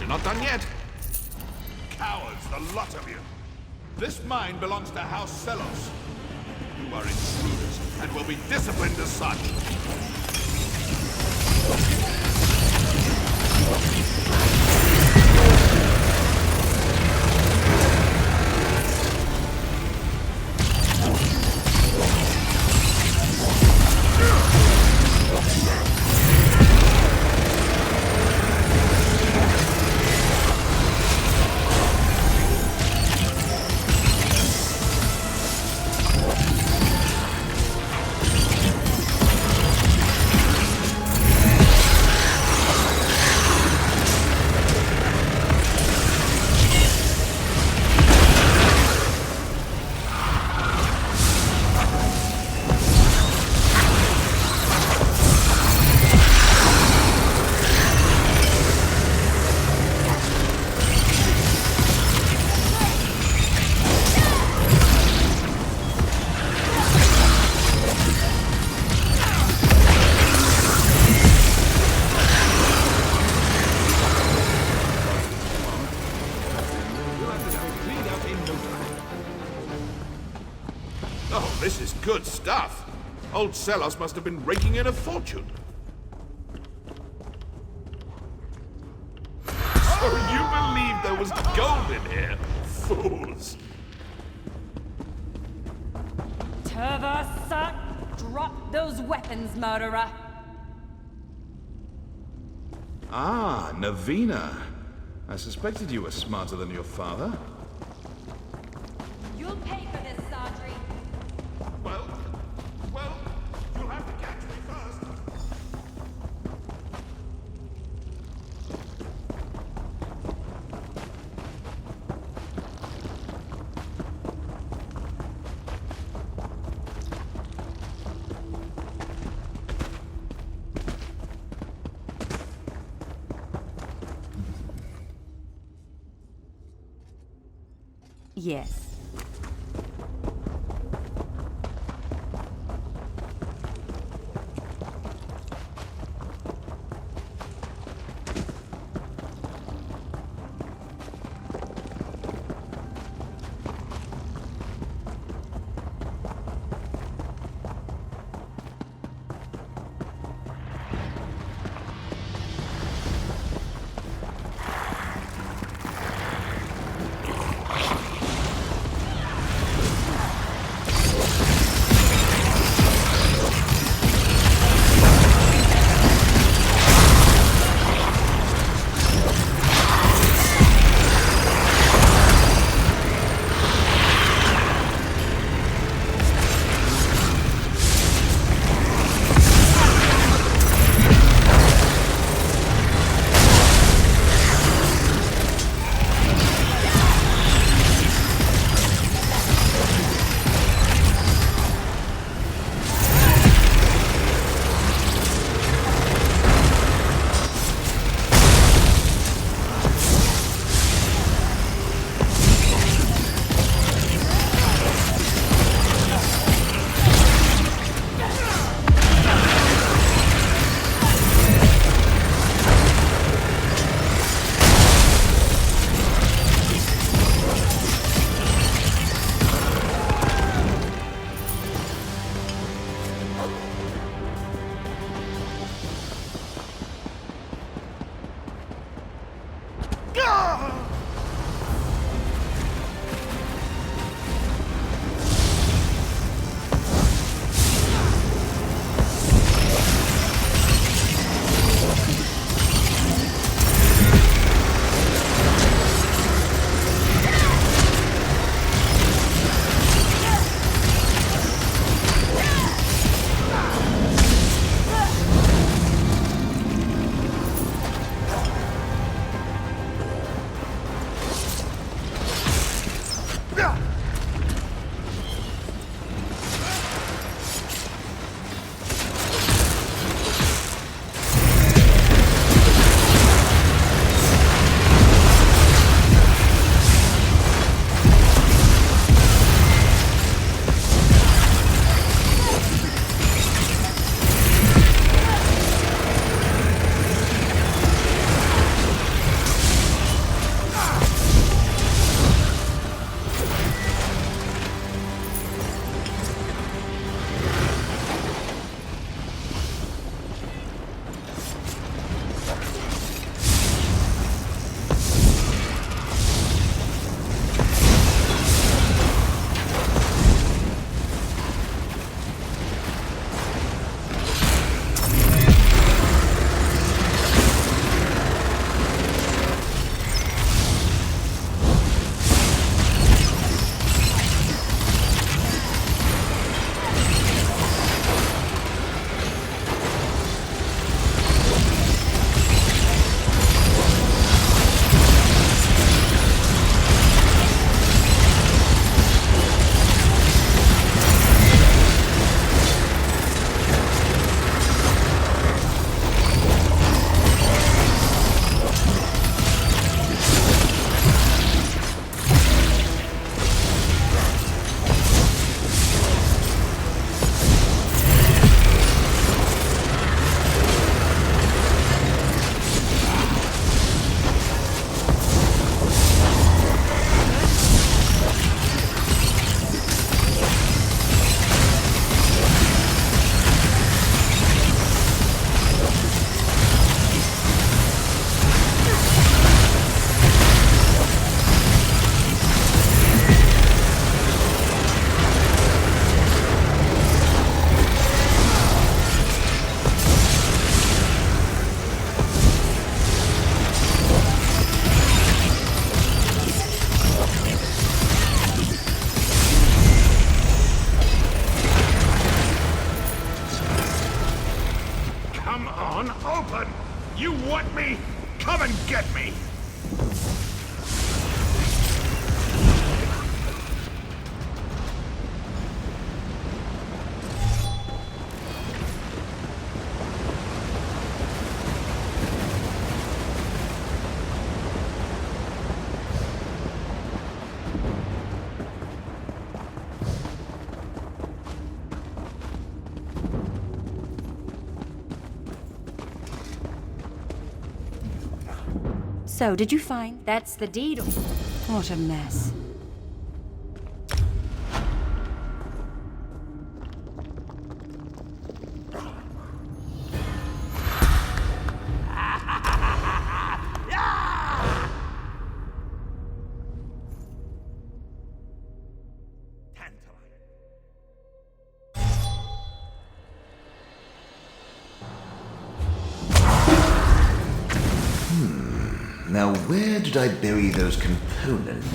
Not done yet. Cowards, the lot of you. This mine belongs to House Selos. You are intruders and will be disciplined as such. Oh, this is good stuff. Old Selos must have been raking in a fortune. So you believe there was gold in here? Fools. Turvasa, drop those weapons, murderer. Ah, Navina. I suspected you were smarter than your father. You'll pay for this, Sadri. Well, you'll have to catch me first. Yes. Come on, open! You want me? Come and get me! So, did you find that's the deed? What a mess. Now, where did I bury those components?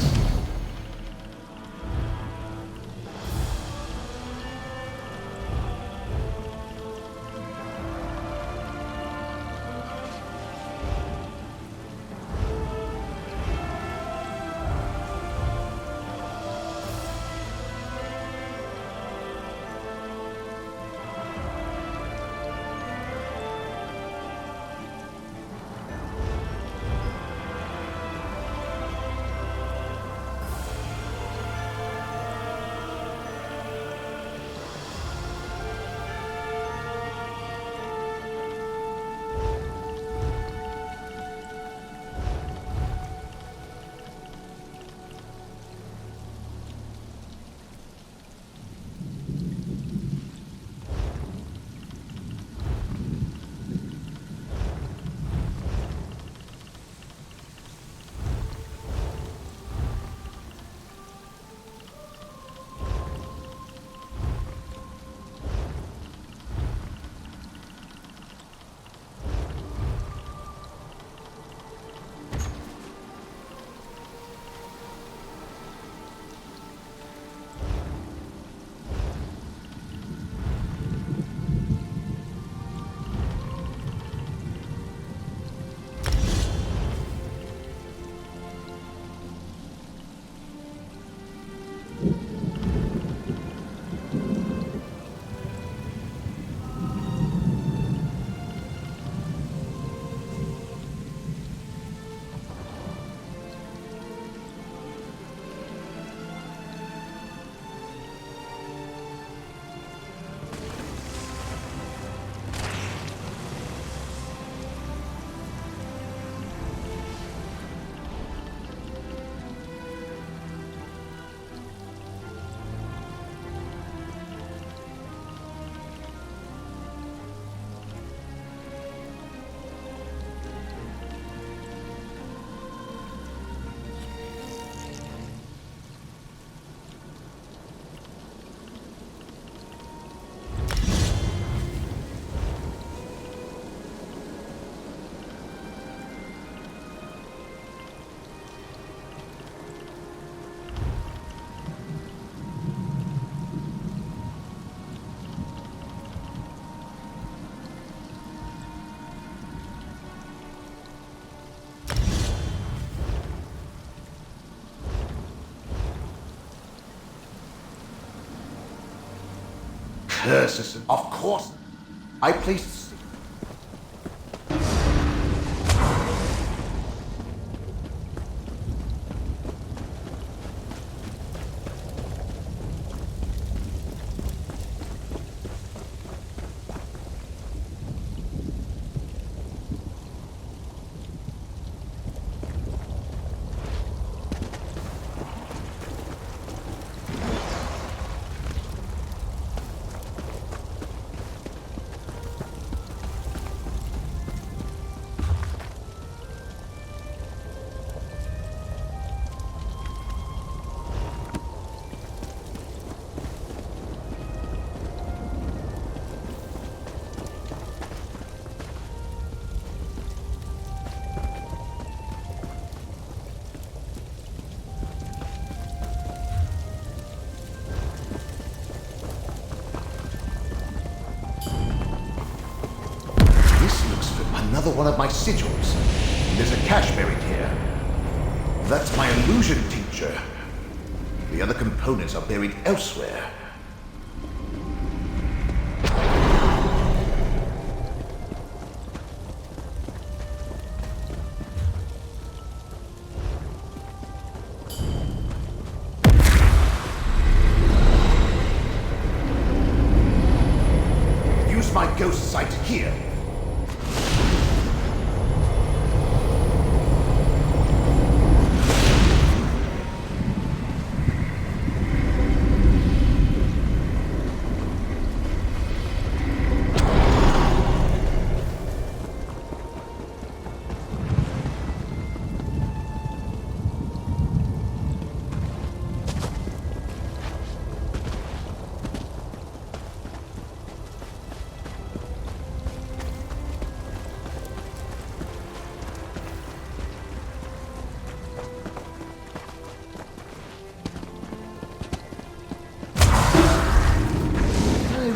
Curses, of course. I placed... another one of my sigils. There's a cache buried here. That's my illusion tincture. The other components are buried elsewhere. Use my ghost sight here.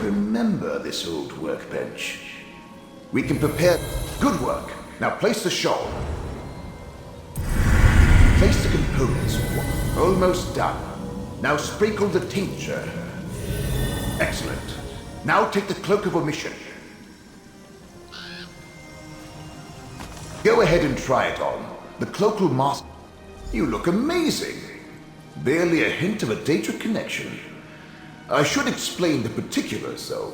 Remember this old workbench. We can prepare... Good work. Now place the shawl. Place the components. Almost done. Now sprinkle the tincture. Excellent. Now take the cloak of omission. Go ahead and try it on. The cloak will mask... You look amazing. Barely a hint of a data connection. I should explain the particulars, though.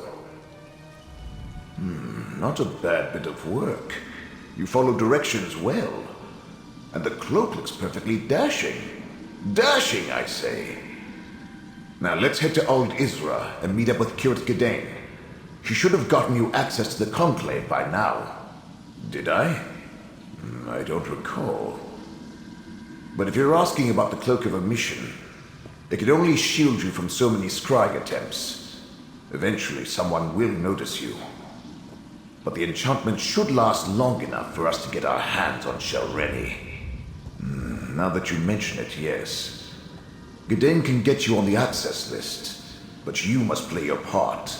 Not a bad bit of work. You follow directions well. And the cloak looks perfectly dashing. Dashing, I say. Now let's head to Old Isra and meet up with Curate Gadain. She should have gotten you access to the Conclave by now. Did I? I don't recall. But if you're asking about the Cloak of Omission, it can only shield you from so many scrying attempts. Eventually, someone will notice you. But the enchantment should last long enough for us to get our hands on Shalreni. Now that you mention it, yes. Gadain can get you on the access list, but you must play your part.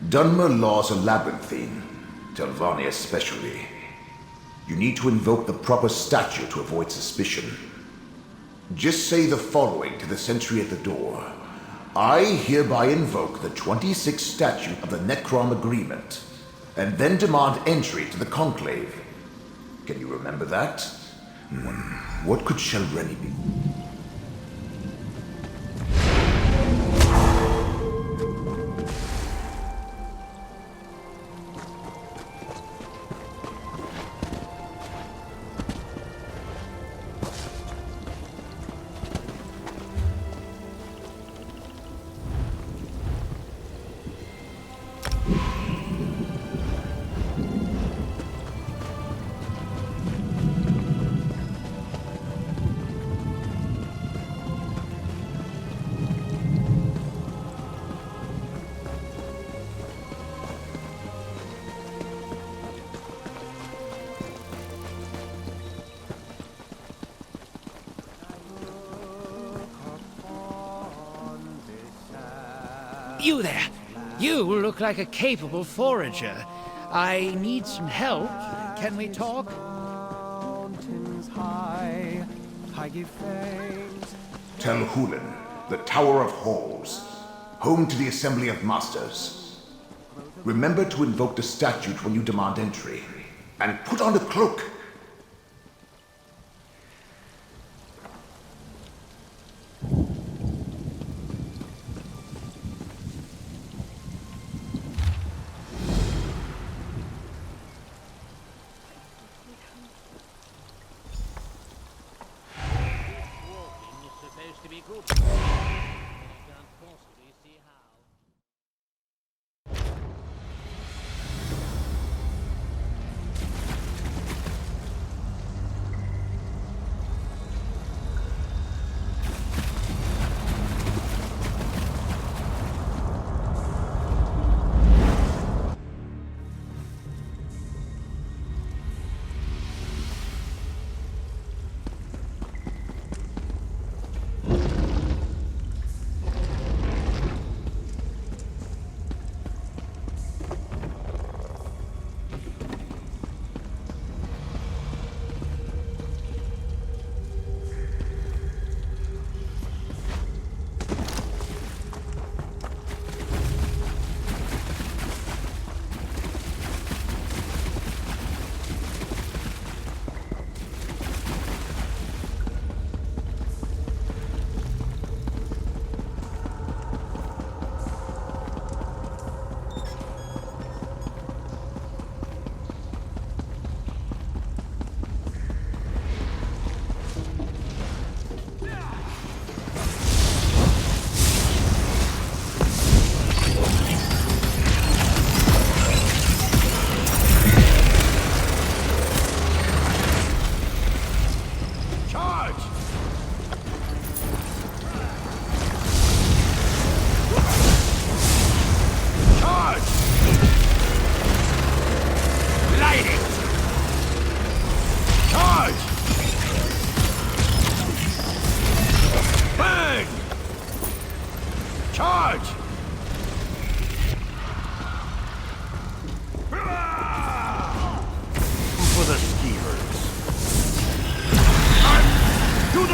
Dunmer laws are labyrinthine, Telvanni especially. You need to invoke the proper statue to avoid suspicion. Just say the following to the sentry at the door. I hereby invoke the 26th statute of the Necrom Agreement, and then demand entry to the Conclave. Can you remember that? What could Shalreni be? You there! You look like a capable forager. I need some help. Can we talk? Mountains high, I give thanks. Tel Hulen, the Tower of Halls, home to the Assembly of Masters. Remember to invoke the statute when you demand entry, and put on the cloak.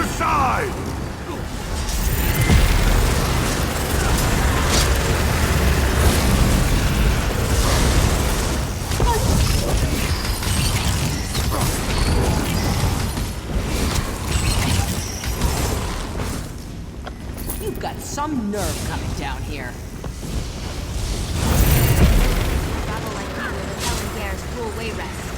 side! You've got some nerve coming down here. Travel like you with Helen cool way rest.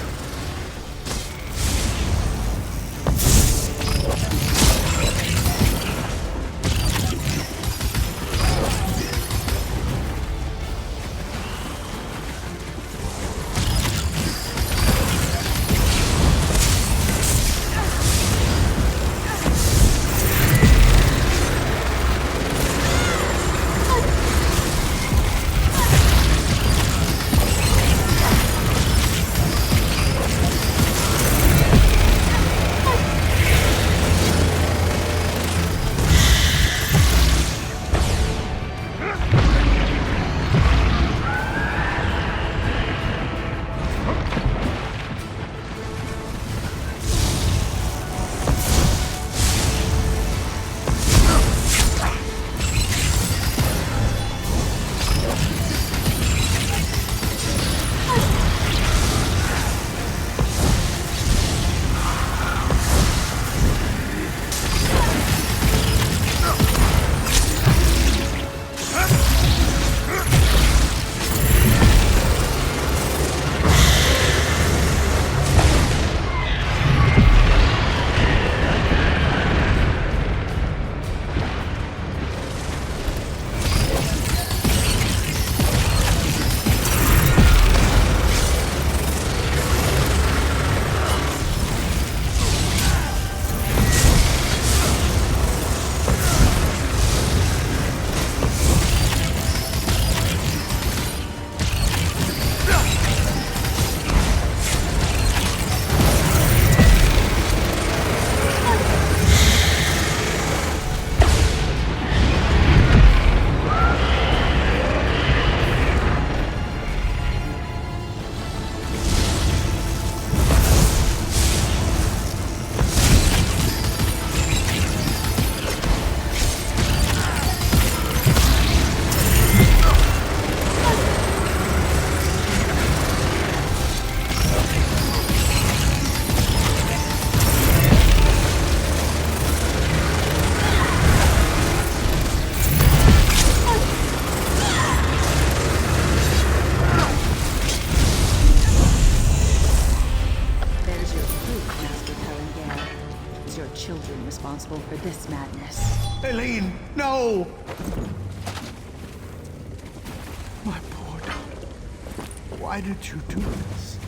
Responsible for this madness. Eileen, no! My poor daughter. Why did you do this?